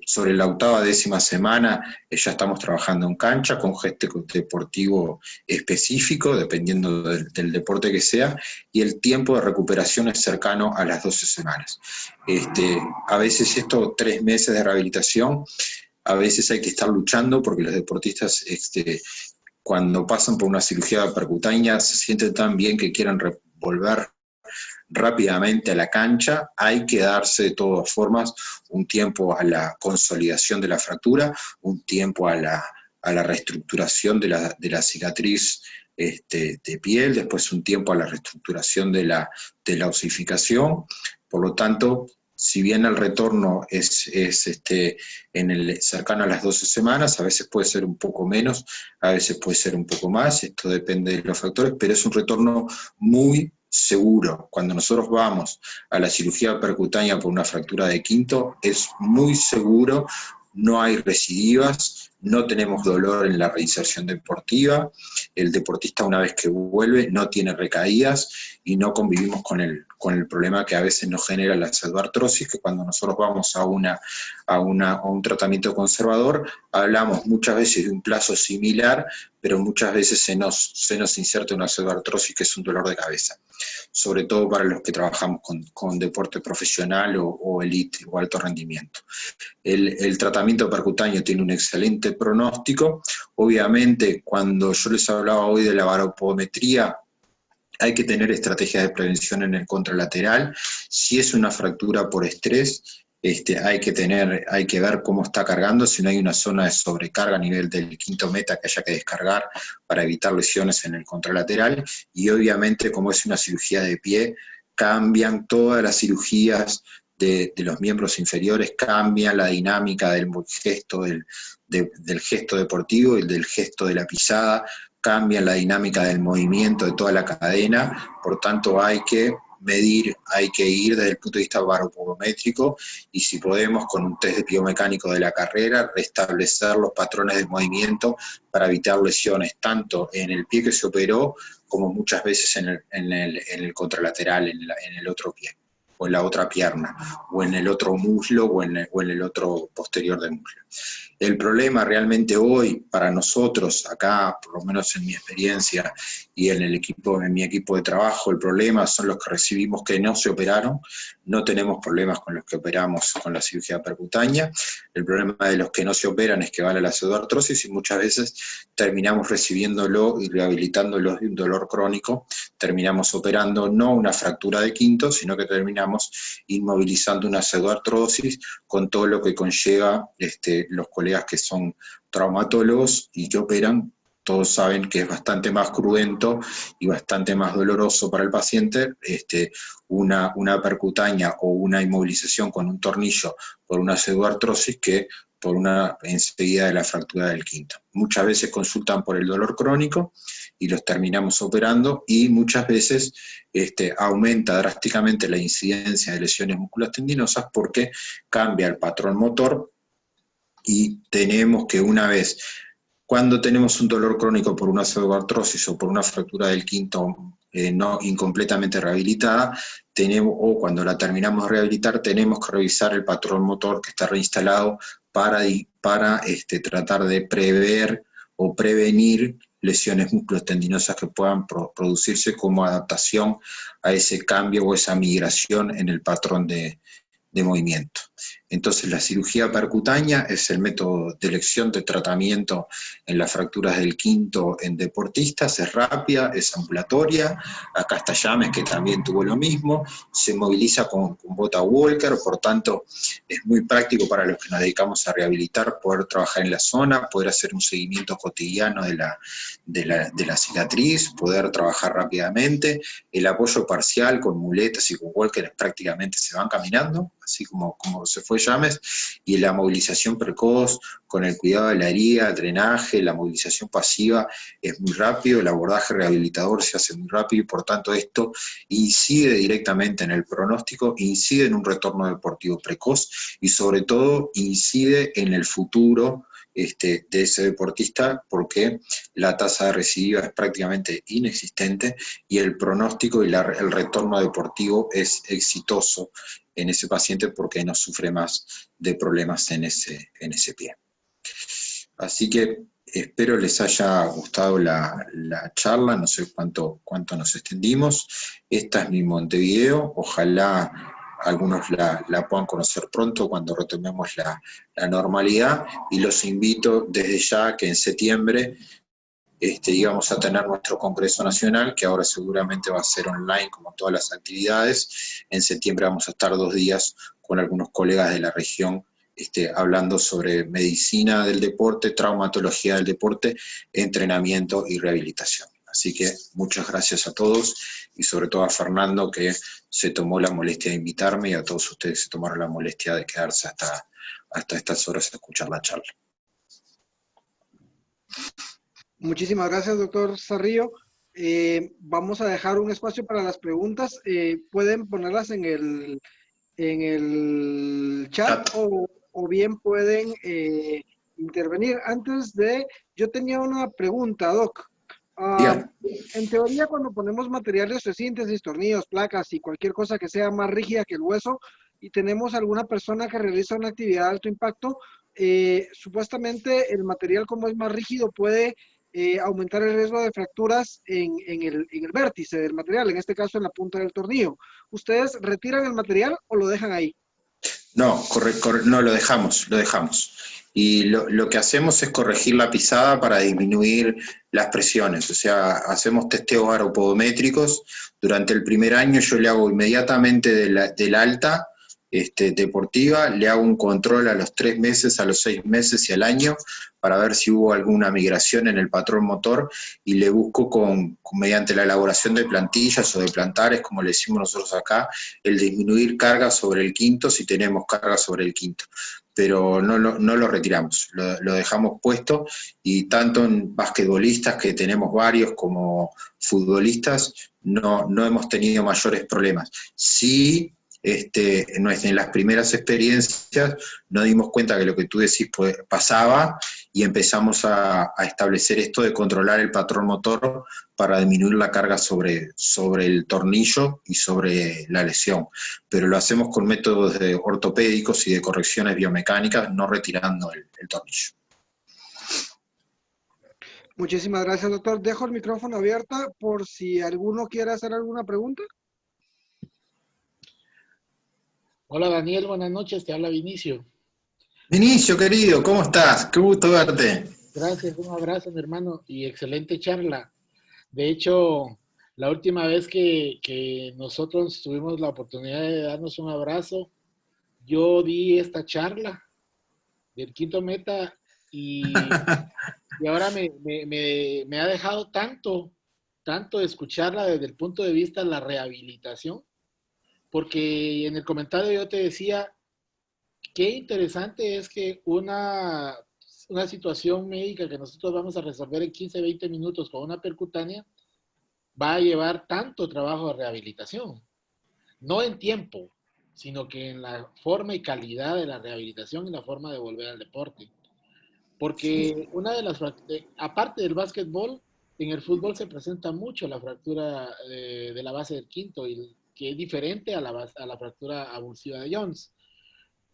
Speaker 1: Sobre la octava, décima semana ya estamos trabajando en cancha con gesto deportivo específico, dependiendo del deporte que sea, y el tiempo de recuperación es cercano a las 12 semanas. A veces 3 meses de rehabilitación, a veces hay que estar luchando porque los deportistas cuando pasan por una cirugía percutánea se sienten tan bien que quieren volver rápidamente a la cancha. Hay que darse de todas formas un tiempo a la consolidación de la fractura, un tiempo a la reestructuración de la cicatriz de piel, después un tiempo a la reestructuración de la osificación. Por lo tanto, si bien el retorno es cercano a las 12 semanas, a veces puede ser un poco menos, a veces puede ser un poco más, esto depende de los factores, pero es un retorno muy seguro. Cuando nosotros vamos a la cirugía percutánea por una fractura de quinto, es muy seguro, no hay recidivas, no tenemos dolor en la reinserción deportiva, el deportista una vez que vuelve no tiene recaídas y no convivimos con el problema que a veces nos genera la pseudoartrosis, que cuando nosotros vamos a un tratamiento conservador hablamos muchas veces de un plazo similar, pero muchas veces se nos inserta una pseudoartrosis que es un dolor de cabeza, sobre todo para los que trabajamos con deporte profesional o elite o alto rendimiento. El tratamiento percutáneo tiene un excelente pronóstico. Obviamente, cuando yo les hablaba hoy de la baropometría, hay que tener estrategias de prevención en el contralateral. Si es una fractura por estrés, hay que ver cómo está cargando, si no hay una zona de sobrecarga a nivel del quinto meta que haya que descargar para evitar lesiones en el contralateral. Y obviamente, como es una cirugía de pie, cambian todas las cirugías de los miembros inferiores, cambian la dinámica del gesto, del gesto deportivo y del gesto de la pisada, cambian la dinámica del movimiento de toda la cadena. Por tanto hay que medir, hay que ir desde el punto de vista baropométrico, y si podemos con un test de biomecánico de la carrera restablecer los patrones de movimiento para evitar lesiones tanto en el pie que se operó como muchas veces en el contralateral, en el otro pie, o en la otra pierna, o en el otro muslo, o en el otro posterior del muslo. El problema realmente hoy para nosotros, acá, por lo menos en mi experiencia y en mi equipo de trabajo, el problema son los que recibimos que no se operaron. No tenemos problemas con los que operamos con la cirugía percutánea. El problema de los que no se operan es que van a la pseudoartrosis y muchas veces terminamos recibiéndolo y rehabilitándolo de un dolor crónico. Terminamos operando no una fractura de quinto, sino que terminamos inmovilizando una pseudoartrosis con todo lo que conlleva los colegas que son traumatólogos y que operan. Todos saben que es bastante más cruento y bastante más doloroso para el paciente una percutánea o una inmovilización con un tornillo por una pseudoartrosis que por una enseguida de la fractura del quinto. Muchas veces consultan por el dolor crónico y los terminamos operando, y muchas veces aumenta drásticamente la incidencia de lesiones musculotendinosas porque cambia el patrón motor, y tenemos que cuando tenemos un dolor crónico por una pseudoartrosis o por una fractura del quinto no incompletamente rehabilitada, o cuando la terminamos de rehabilitar, tenemos que revisar el patrón motor que está reinstalado para tratar de prever o prevenir lesiones musculotendinosas que puedan producirse como adaptación a ese cambio o esa migración en el patrón de movimiento. Entonces, la cirugía percutánea es el método de elección de tratamiento en las fracturas del quinto en deportistas, es rápida, es ambulatoria. Acá está James, que también tuvo lo mismo, se moviliza con bota Walker, por tanto, es muy práctico para los que nos dedicamos a rehabilitar, poder trabajar en la zona, poder hacer un seguimiento cotidiano de la cicatriz, poder trabajar rápidamente. El apoyo parcial con muletas y con Walker prácticamente se van caminando, así como se fue James, y la movilización precoz con el cuidado de la herida, el drenaje, la movilización pasiva es muy rápido, el abordaje rehabilitador se hace muy rápido y por tanto esto incide directamente en el pronóstico, incide en un retorno deportivo precoz y sobre todo incide en el futuro de ese deportista, porque la tasa de recidiva es prácticamente inexistente y el pronóstico y el retorno deportivo es exitoso en ese paciente porque no sufre más de problemas en ese pie. Así que espero les haya gustado la charla, no sé cuánto nos extendimos. Esta es mi Montevideo, ojalá algunos la puedan conocer pronto cuando retomemos la normalidad, y los invito desde ya que en septiembre íbamos a tener nuestro Congreso Nacional, que ahora seguramente va a ser online como todas las actividades. En septiembre vamos a estar 2 días con algunos colegas de la región hablando sobre medicina del deporte, traumatología del deporte, entrenamiento y rehabilitación. Así que muchas gracias a todos y sobre todo a Fernando, que se tomó la molestia de invitarme, y a todos ustedes que se tomaron la molestia de quedarse hasta estas horas a escuchar la charla.
Speaker 2: Muchísimas gracias, doctor Sarrillo. Vamos a dejar un espacio para las preguntas. Pueden ponerlas en el chat o bien pueden intervenir. Yo tenía una pregunta, Doc. En teoría, cuando ponemos materiales de síntesis, tornillos, placas y cualquier cosa que sea más rígida que el hueso, y tenemos alguna persona que realiza una actividad de alto impacto, supuestamente el material, como es más rígido, puede aumentar el riesgo de fracturas en el vértice del material, en este caso en la punta del tornillo. ¿Ustedes retiran el material o lo dejan ahí?
Speaker 1: No, no, lo dejamos. Y lo que hacemos es corregir la pisada para disminuir las presiones. O sea, hacemos testeos aeropodométricos. Durante el primer año yo le hago inmediatamente del alta deportiva, le hago un control a los 3 meses, a los 6 meses y al año, para ver si hubo alguna migración en el patrón motor, y le busco mediante la elaboración de plantillas o de plantares, como le decimos nosotros acá, el disminuir carga sobre el quinto si tenemos carga sobre el quinto. Pero no lo retiramos, lo dejamos puesto, y tanto en basquetbolistas, que tenemos varios, como futbolistas, no hemos tenido mayores problemas. Sí, en las primeras experiencias nos dimos cuenta que lo que tú decís pasaba, y empezamos a establecer esto de controlar el patrón motor para disminuir la carga sobre el tornillo y sobre la lesión. Pero lo hacemos con métodos ortopédicos y de correcciones biomecánicas, no retirando el tornillo.
Speaker 2: Muchísimas gracias, doctor. Dejo el micrófono abierto por si alguno quiere hacer alguna pregunta.
Speaker 3: Hola Daniel, buenas noches, te habla Vinicio.
Speaker 1: Vinicio, querido, ¿cómo estás? Qué gusto verte.
Speaker 3: Gracias, un abrazo, mi hermano, y excelente charla. De hecho, la última vez que nosotros tuvimos la oportunidad de darnos un abrazo, yo di esta charla del quinto meta y ahora me ha dejado tanto escucharla desde el punto de vista de la rehabilitación, porque en el comentario yo te decía, qué interesante es que una situación médica que nosotros vamos a resolver en 15, 20 minutos con una percutánea va a llevar tanto trabajo de rehabilitación. No en tiempo, sino que en la forma y calidad de la rehabilitación y la forma de volver al deporte. Porque aparte del básquetbol, en el fútbol se presenta mucho la fractura de la base del quinto, que es diferente a la fractura avulsiva de Jones.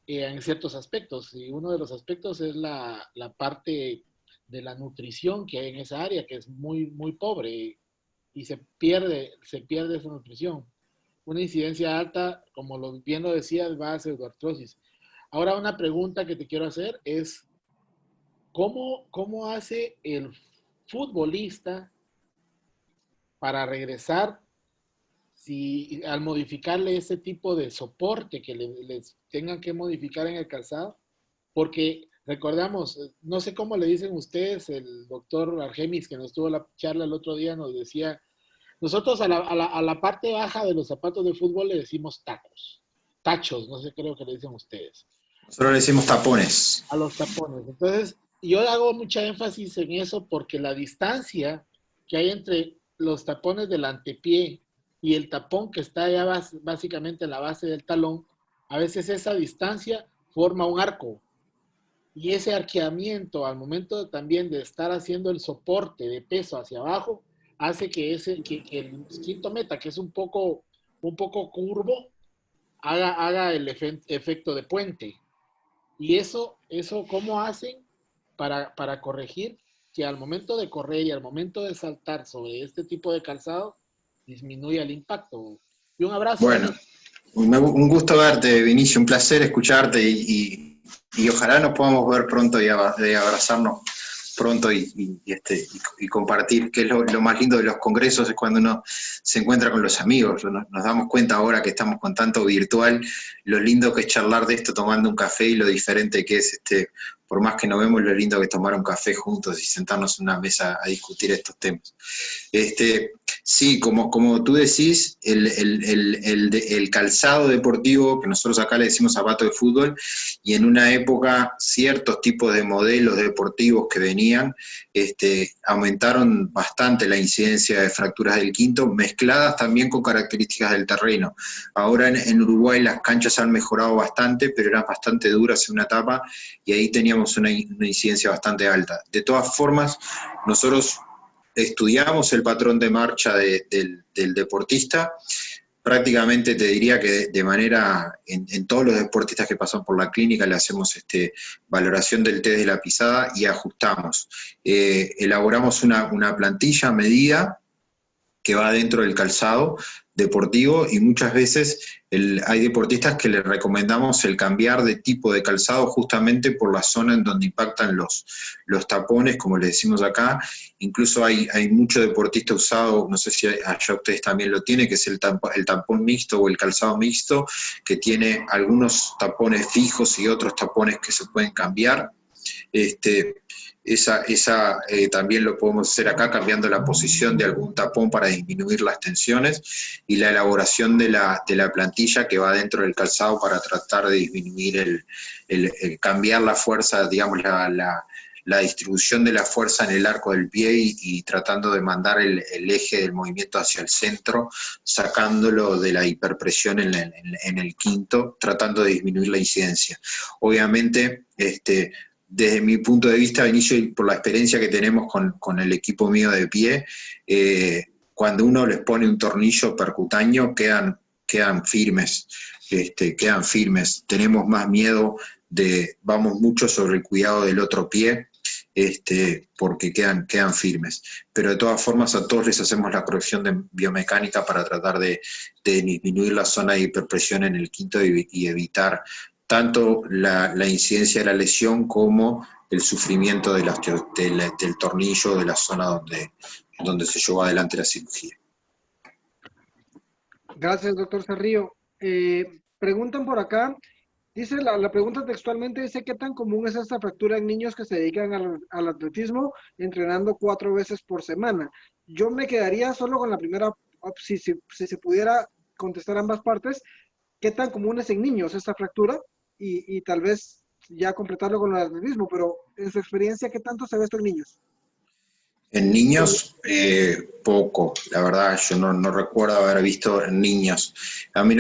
Speaker 3: En ciertos aspectos, y uno de los aspectos es la parte de la nutrición que hay en esa área, que es muy, muy pobre, y se pierde esa nutrición. Una incidencia alta, como bien lo decías, va a pseudoartrosis. Ahora una pregunta que te quiero hacer es, ¿cómo hace el futbolista para regresar si al modificarle ese tipo de soporte que les tengan que modificar en el calzado? Porque recordamos, no sé cómo le dicen ustedes, el doctor Argemis que nos tuvo la charla el otro día nos decía, nosotros a la parte baja de los zapatos de fútbol le decimos tacos, tachos, no sé, creo que le dicen ustedes.
Speaker 1: Nosotros le decimos tapones.
Speaker 3: A los tapones. Entonces, yo hago mucha énfasis en eso porque la distancia que hay entre los tapones del antepié y el tapón que está ya básicamente en la base del talón, a veces esa distancia forma un arco. Y ese arqueamiento al momento también de estar haciendo el soporte de peso hacia abajo, hace que el quinto meta, que es un poco curvo, haga el efecto de puente. Y eso ¿cómo hacen para corregir que al momento de correr y al momento de saltar sobre este tipo de calzado disminuya el impacto? Y un abrazo.
Speaker 1: Bueno, un gusto verte, Vinicio, un placer escucharte y ojalá nos podamos ver pronto y abrazarnos pronto y compartir, que es lo más lindo de los congresos, es cuando uno se encuentra con los amigos. Nos damos cuenta ahora que estamos con tanto virtual, lo lindo que es charlar de esto tomando un café y lo diferente que es, por más que no vemos, lo lindo que es tomar un café juntos y sentarnos en una mesa a discutir estos temas. Sí, como tú decís, el calzado deportivo, que nosotros acá le decimos zapato de fútbol, y en una época ciertos tipos de modelos deportivos que venían, aumentaron bastante la incidencia de fracturas del quinto, mezcladas también con características del terreno. Ahora en Uruguay las canchas han mejorado bastante, pero eran bastante duras en una etapa, y ahí teníamos una incidencia bastante alta. De todas formas, nosotros estudiamos el patrón de marcha del deportista. Prácticamente te diría que de manera, en todos los deportistas que pasan por la clínica le hacemos valoración del test de la pisada y ajustamos. Elaboramos una plantilla a medida que va dentro del calzado deportivo, y muchas veces hay deportistas que les recomendamos el cambiar de tipo de calzado justamente por la zona en donde impactan los tapones, como le decimos acá. Incluso hay mucho deportista usado, no sé si allá ustedes también lo tienen, que es el tampón mixto o el calzado mixto, que tiene algunos tapones fijos y otros tapones que se pueden cambiar. También lo podemos hacer acá cambiando la posición de algún tapón para disminuir las tensiones, y la elaboración de la plantilla que va dentro del calzado para tratar de disminuir cambiar la fuerza, digamos, la distribución de la fuerza en el arco del pie y tratando de mandar el eje del movimiento hacia el centro, sacándolo de la hiperpresión en el quinto, tratando de disminuir la incidencia. Obviamente, desde mi punto de vista, Vinicio, y por la experiencia que tenemos con el equipo mío de pie, cuando uno les pone un tornillo percutáneo, quedan firmes, quedan firmes. Tenemos más miedo vamos mucho sobre el cuidado del otro pie, porque quedan firmes. Pero de todas formas a todos les hacemos la corrección de biomecánica para tratar de disminuir la zona de hiperpresión en el quinto y evitar tanto la incidencia de la lesión como el sufrimiento del tornillo, de la zona donde se llevó adelante la cirugía.
Speaker 2: Gracias, doctor Cerrillo. Preguntan por acá, dice la pregunta textualmente, dice, ¿qué tan común es esta fractura en niños que se dedican al atletismo entrenando 4 veces por semana? Yo me quedaría solo con la primera, si se pudiera contestar ambas partes, ¿qué tan común es en niños esta fractura? Y tal vez ya completarlo con el atletismo, pero en su experiencia, ¿qué tanto se ve esto en niños?
Speaker 1: En niños, poco, la verdad, yo no recuerdo haber visto en niños. A mí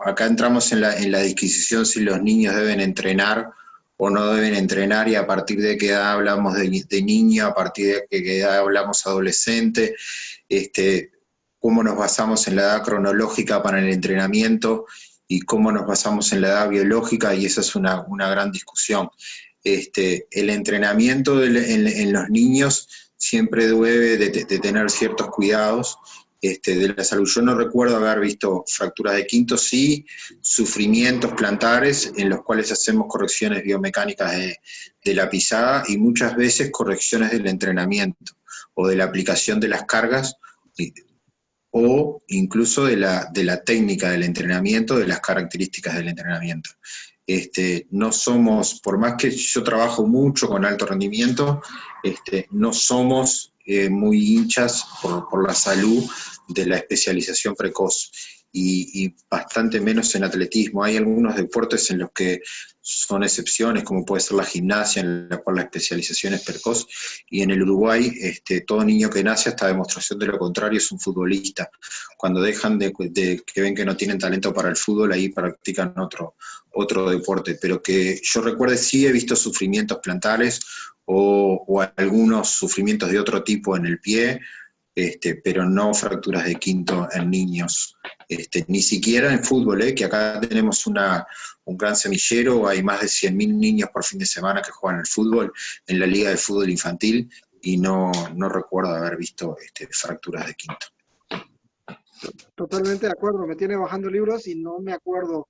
Speaker 1: acá entramos en la disquisición si los niños deben entrenar o no deben entrenar, y a partir de qué edad hablamos de niño, a partir de qué edad hablamos adolescente, cómo nos basamos en la edad cronológica para el entrenamiento y cómo nos basamos en la edad biológica, y esa es una gran discusión. El entrenamiento en los niños siempre debe de tener ciertos cuidados, de la salud. Yo no recuerdo haber visto fracturas de quinto, sí sufrimientos plantares en los cuales hacemos correcciones biomecánicas de la pisada y muchas veces correcciones del entrenamiento o de la aplicación de las cargas o incluso de la técnica del entrenamiento, de las características del entrenamiento. No somos, por más que yo trabajo mucho con alto rendimiento, no somos muy hinchas por la salud de la especialización precoz y bastante menos en atletismo. Hay algunos deportes en los que son excepciones, como puede ser la gimnasia, en la cual la especialización es precoz, y en el Uruguay todo niño que nace, hasta demostración de lo contrario, es un futbolista. Cuando dejan que ven que no tienen talento para el fútbol, ahí practican otro deporte, pero que yo recuerde sí he visto sufrimientos plantares o algunos sufrimientos de otro tipo en el pie, pero no fracturas de quinto en niños, ni siquiera en fútbol, que acá tenemos un gran semillero, hay más de 100.000 niños por fin de semana que juegan al fútbol en la Liga de Fútbol Infantil, y no recuerdo haber visto fracturas de quinto.
Speaker 2: Totalmente de acuerdo, me tiene bajando libros y no me acuerdo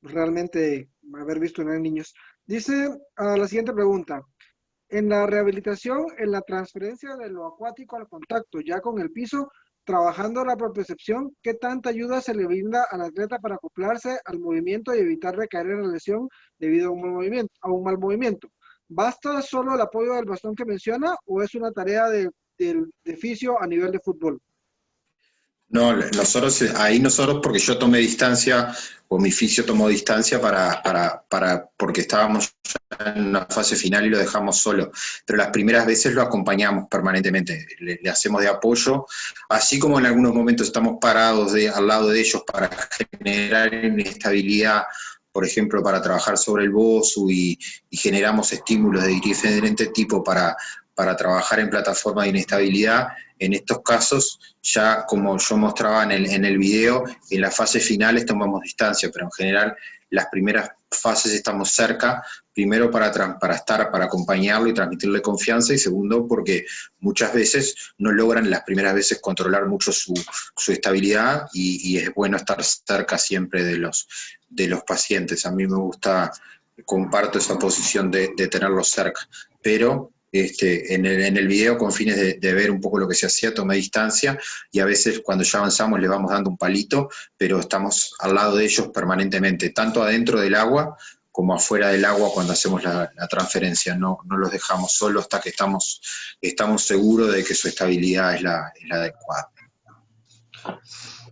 Speaker 2: realmente haber visto en niños. Dice la siguiente pregunta. En la rehabilitación, en la transferencia de lo acuático al contacto, ya con el piso, trabajando la propiocepción, ¿qué tanta ayuda se le brinda al atleta para acoplarse al movimiento y evitar recaer en la lesión debido a un mal movimiento? ¿Basta solo el apoyo del bastón que menciona o es una tarea de fisio a nivel de fútbol?
Speaker 1: No, nosotros, porque yo tomé distancia, o mi fisio tomó distancia porque estábamos ya en una fase final y lo dejamos solo, pero las primeras veces lo acompañamos permanentemente, le hacemos de apoyo, así como en algunos momentos estamos parados al lado de ellos para generar inestabilidad, por ejemplo, para trabajar sobre el BOSU y generamos estímulos de diferente tipo para trabajar en plataforma de inestabilidad. En estos casos, ya como yo mostraba en el video, en las fases finales tomamos distancia, pero en general las primeras fases estamos cerca, primero para acompañarlo y transmitirle confianza, y segundo porque muchas veces no logran las primeras veces controlar mucho su estabilidad, y es bueno estar cerca siempre de los pacientes. A mí me gusta, comparto esa posición de tenerlos cerca, pero en el video, con fines de ver un poco lo que se hacía, tomé distancia, y a veces cuando ya avanzamos le vamos dando un palito, pero estamos al lado de ellos permanentemente, tanto adentro del agua como afuera del agua cuando hacemos la transferencia. No los dejamos solos hasta que estamos seguros de que su estabilidad es la adecuada.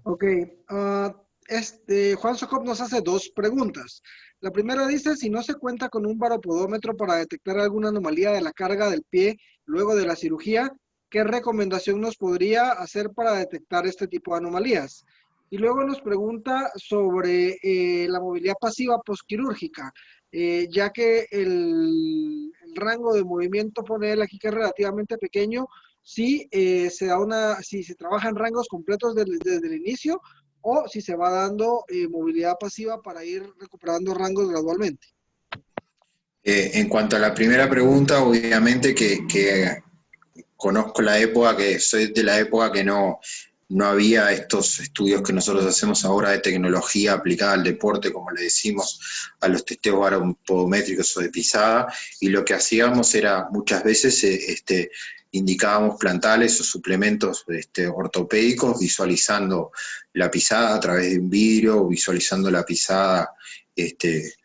Speaker 2: Ok, Juan Socop nos hace dos preguntas. La primera dice, si no se cuenta con un baropodómetro para detectar alguna anomalía de la carga del pie luego de la cirugía, ¿qué recomendación nos podría hacer para detectar este tipo de anomalías? Y luego nos pregunta sobre la movilidad pasiva postquirúrgica, ya que el rango de movimiento, pone él aquí que es relativamente pequeño, si se trabaja en rangos completos desde el inicio, o si se va dando movilidad pasiva para ir recuperando rangos gradualmente.
Speaker 1: En cuanto a la primera pregunta, obviamente que conozco la época, que soy de la época que no había estos estudios que nosotros hacemos ahora de tecnología aplicada al deporte, como le decimos, a los testeos baropométricos o de pisada, y lo que hacíamos era muchas veces indicábamos plantales o suplementos ortopédicos visualizando la pisada a través de un vidrio, visualizando la pisada de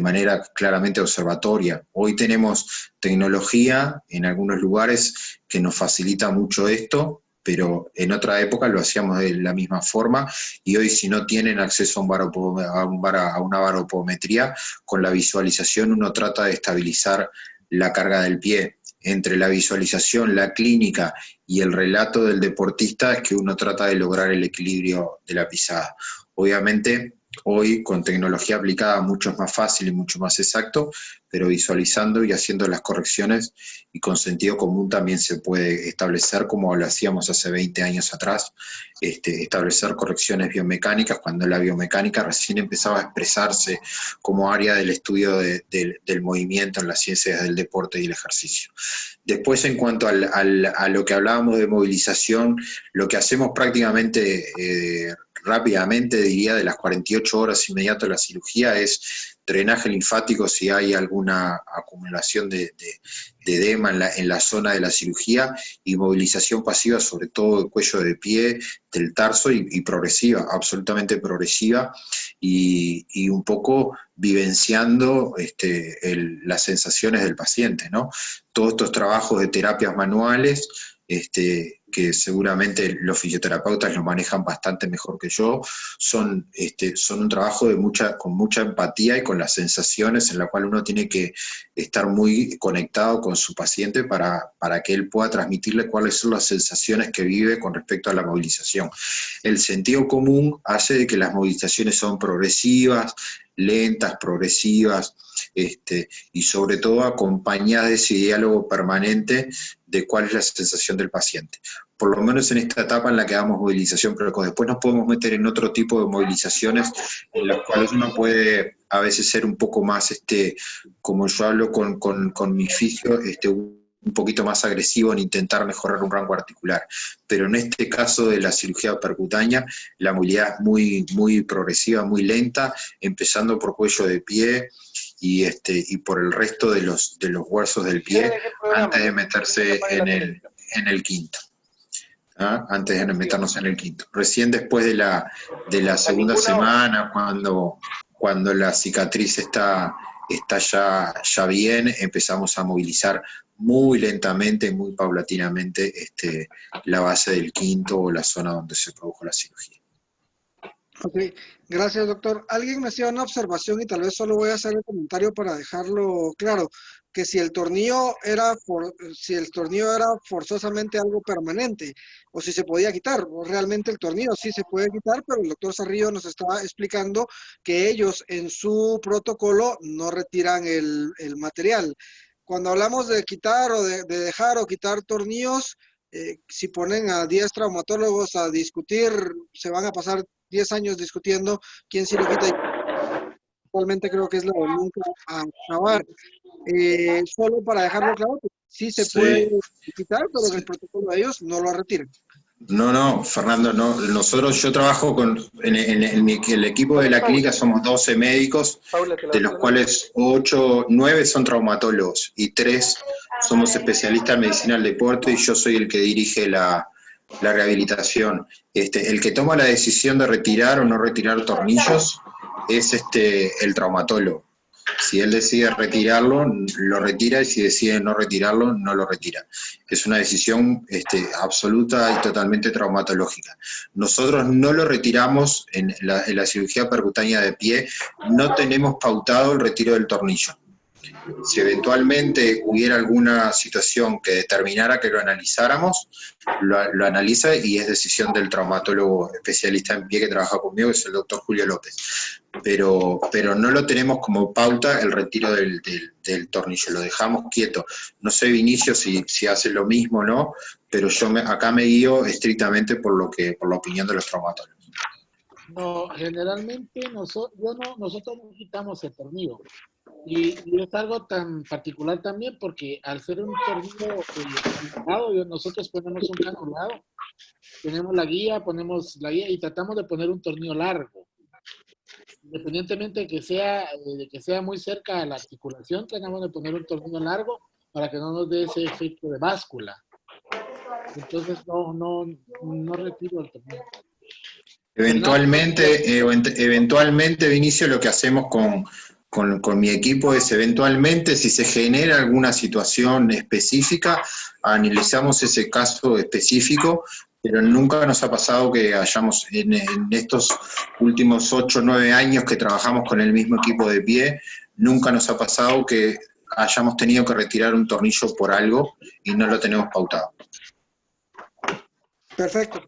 Speaker 1: manera claramente observatoria. Hoy tenemos tecnología en algunos lugares que nos facilita mucho esto, pero en otra época lo hacíamos de la misma forma, y hoy, si no tienen acceso a una baropometría, con la visualización uno trata de estabilizar la carga del pie. Entre la visualización, la clínica y el relato del deportista es que uno trata de lograr el equilibrio de la pisada. Obviamente Hoy con tecnología aplicada mucho más fácil y mucho más exacto, pero visualizando y haciendo las correcciones y con sentido común también se puede establecer, como lo hacíamos hace 20 años atrás, establecer correcciones biomecánicas cuando la biomecánica recién empezaba a expresarse como área del estudio del movimiento en las ciencias del deporte y el ejercicio. Después, en cuanto a lo que hablábamos de movilización, lo que hacemos prácticamente rápidamente, diría, de las 48 horas inmediatas de la cirugía, es drenaje linfático si hay alguna acumulación de edema en la zona de la cirugía, y movilización pasiva, sobre todo del cuello de pie, del tarso, y progresiva, absolutamente progresiva, y un poco vivenciando las sensaciones del paciente, ¿no? Todos estos trabajos de terapias manuales, que seguramente los fisioterapeutas lo manejan bastante mejor que yo, son un trabajo con mucha empatía y con las sensaciones, en la cual uno tiene que estar muy conectado con su paciente para que él pueda transmitirle cuáles son las sensaciones que vive con respecto a la movilización. El sentido común hace de que las movilizaciones son progresivas, lentas, progresivas, y sobre todo acompañadas de ese diálogo permanente de cuál es la sensación del paciente. Por lo menos en esta etapa en la que damos movilización precoz. Después nos podemos meter en otro tipo de movilizaciones en las cuales uno puede a veces ser un poco más, como yo hablo con mi fisio, un poquito más agresivo en intentar mejorar un rango articular. Pero en este caso de la cirugía percutánea, la movilidad es muy, muy progresiva, muy lenta, empezando por cuello de pie y por el resto de los huesos del pie, antes de meterse en el quinto. ¿Ah? Antes de meternos en el quinto. Recién después de la segunda semana, cuando la cicatriz está ya bien, empezamos a movilizar muy lentamente, muy paulatinamente, la base del quinto o la zona donde se produjo la cirugía.
Speaker 2: Ok, gracias, doctor. Alguien me hacía una observación y tal vez solo voy a hacer el comentario para dejarlo claro, que si el tornillo era forzosamente algo permanente o si se podía quitar. Realmente el tornillo sí se puede quitar, pero el doctor Zarrillo nos estaba explicando que ellos en su protocolo no retiran el material. Cuando hablamos de quitar o de dejar o quitar tornillos, si ponen a 10 traumatólogos a discutir, se van a pasar 10 años discutiendo quién sí lo quita. Actualmente creo que es la de nunca acabar. Solo para dejarlo claro, sí se puede quitar, pero en el protocolo de ellos no lo retiran.
Speaker 1: No, Fernando, no. Yo trabajo en el equipo de la clínica, somos 12 médicos, de los cuales 9 son traumatólogos y 3 somos especialistas en medicina del deporte, y yo soy el que dirige la rehabilitación. El que toma la decisión de retirar o no retirar tornillos es el traumatólogo. Si él decide retirarlo, lo retira, y si decide no retirarlo, no lo retira. Es una decisión absoluta y totalmente traumatológica. Nosotros no lo retiramos en la cirugía percutánea de pie, no tenemos pautado el retiro del tornillo. Si eventualmente hubiera alguna situación que determinara que lo analizáramos, lo analiza, y es decisión del traumatólogo especialista en pie que trabaja conmigo, que es el doctor Julio López. Pero no lo tenemos como pauta el retiro del tornillo, lo dejamos quieto. No sé, Vinicio, si hace lo mismo o no, pero yo acá me guío estrictamente por la opinión de los traumatólogos.
Speaker 3: No, generalmente nosotros no quitamos el tornillo. Y es algo tan particular también porque al ser un tornillo canulado, nosotros ponemos un canulado, ponemos la guía y tratamos de poner un tornillo largo. Independientemente de que sea muy cerca a la articulación, tratamos de poner un tornillo largo para que no nos dé ese efecto de báscula. Entonces no retiro el tornillo.
Speaker 1: Eventualmente, Vinicio, lo que hacemos con mi equipo es, eventualmente, si se genera alguna situación específica, analizamos ese caso específico, pero nunca nos ha pasado que hayamos, en estos últimos 8 o 9 años que trabajamos con el mismo equipo de pie, nunca nos ha pasado que hayamos tenido que retirar un tornillo por algo y no lo tenemos pautado.
Speaker 2: Perfecto.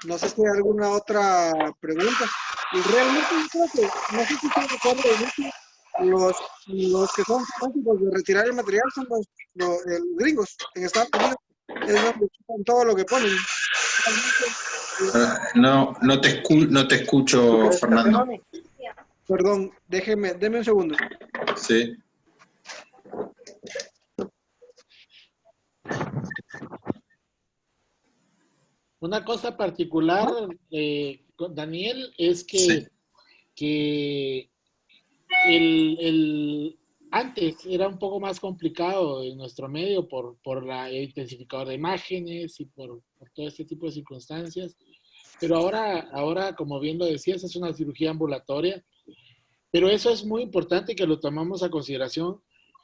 Speaker 2: No sé si hay alguna otra pregunta. Y realmente yo creo que, no sé si estoy de acuerdo en eso, los que son fanáticos de retirar el material son los gringos en Estados Unidos. Es donde chupan todo lo que ponen.
Speaker 1: No te escucho, Fernando.
Speaker 2: Perdón, deme un segundo.
Speaker 1: Sí.
Speaker 3: Una cosa particular, con Daniel, es
Speaker 1: Sí.
Speaker 3: que antes era un poco más complicado en nuestro medio por el intensificador de imágenes y por todo este tipo de circunstancias, pero ahora, como bien lo decías, es una cirugía ambulatoria, pero eso es muy importante que lo tomamos a consideración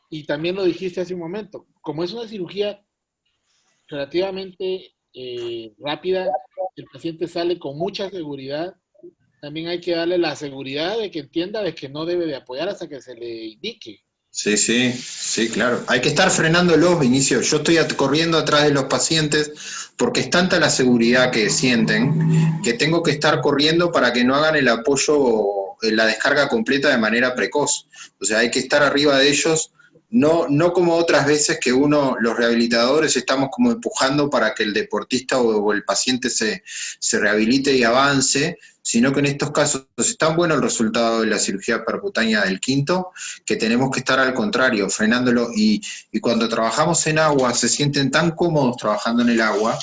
Speaker 3: y también lo dijiste hace un momento, como es una cirugía relativamente rápida, el paciente sale con mucha seguridad. También hay que darle la seguridad de que entienda de que no debe de apoyar hasta que se le indique.
Speaker 1: Sí, sí, sí, claro. Hay que estar frenándolos, Vinicio. Yo estoy corriendo atrás de los pacientes porque es tanta la seguridad que sienten que tengo que estar corriendo para que no hagan el apoyo, la descarga completa de manera precoz. O sea, hay que estar arriba de ellos, no como otras veces que los rehabilitadores, estamos como empujando para que el deportista o el paciente se rehabilite y avance, sino que en estos casos es tan bueno el resultado de la cirugía percutánea del quinto que tenemos que estar al contrario, frenándolo, y cuando trabajamos en agua se sienten tan cómodos trabajando en el agua,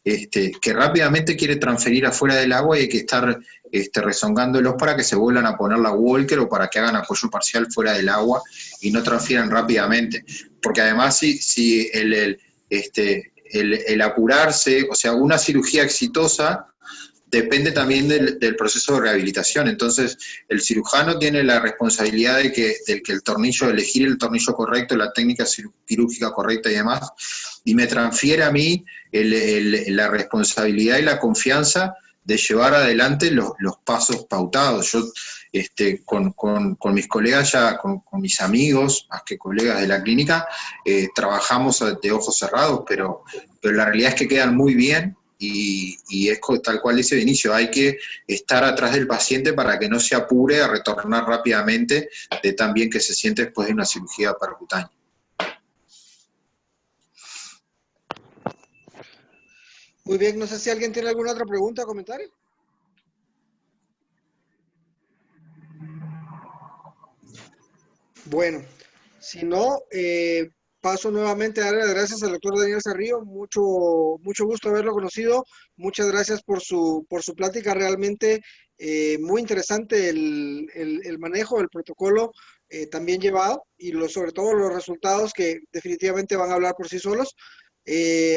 Speaker 1: que rápidamente quiere transferir afuera del agua y hay que estar rezongándolos para que se vuelvan a poner la walker o para que hagan apoyo parcial fuera del agua y no transfieran rápidamente. Porque además si el apurarse, o sea, una cirugía exitosa depende también del proceso de rehabilitación. Entonces, el cirujano tiene la responsabilidad del que el tornillo, elegir el tornillo correcto, la técnica quirúrgica correcta y demás, y me transfiere a mí la responsabilidad y la confianza de llevar adelante los pasos pautados. Yo, con mis colegas, con mis amigos, más que colegas de la clínica, trabajamos de ojos cerrados, pero la realidad es que quedan muy bien. Y es tal cual dice Vinicio, hay que estar atrás del paciente para que no se apure a retornar rápidamente de tan bien que se siente después de una cirugía percutánea.
Speaker 2: Muy bien, no sé si alguien tiene alguna otra pregunta o comentario. Bueno, si no, paso nuevamente a darle las gracias al doctor Daniel Cerrillo. Mucho gusto haberlo conocido. Muchas gracias por su plática. Realmente muy interesante el manejo del protocolo también llevado y sobre todo los resultados que definitivamente van a hablar por sí solos.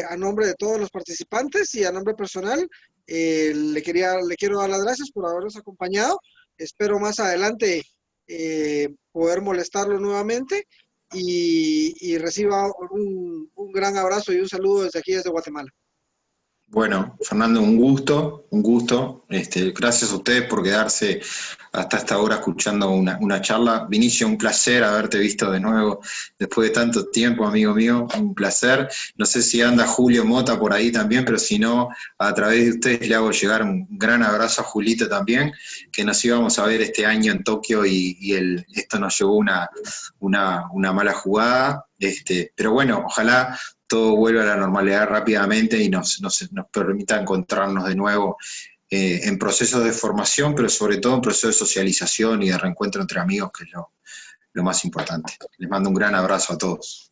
Speaker 2: A nombre de todos los participantes y a nombre personal, le quiero dar las gracias por habernos acompañado. Espero más adelante poder molestarlo nuevamente y reciba un gran abrazo y un saludo desde aquí, desde Guatemala.
Speaker 1: Bueno, Fernando, un gusto. Gracias a ustedes por quedarse hasta esta hora escuchando una charla. Vinicio, un placer haberte visto de nuevo después de tanto tiempo, amigo mío, un placer. No sé si anda Julio Mota por ahí también, pero si no, a través de ustedes le hago llegar un gran abrazo a Julito también, que nos íbamos a ver este año en Tokio y esto nos llevó una mala jugada. Pero bueno, ojalá todo vuelva a la normalidad rápidamente y nos permita encontrarnos de nuevo en procesos de formación, pero sobre todo en procesos de socialización y de reencuentro entre amigos, que es lo más importante. Les mando un gran abrazo a todos.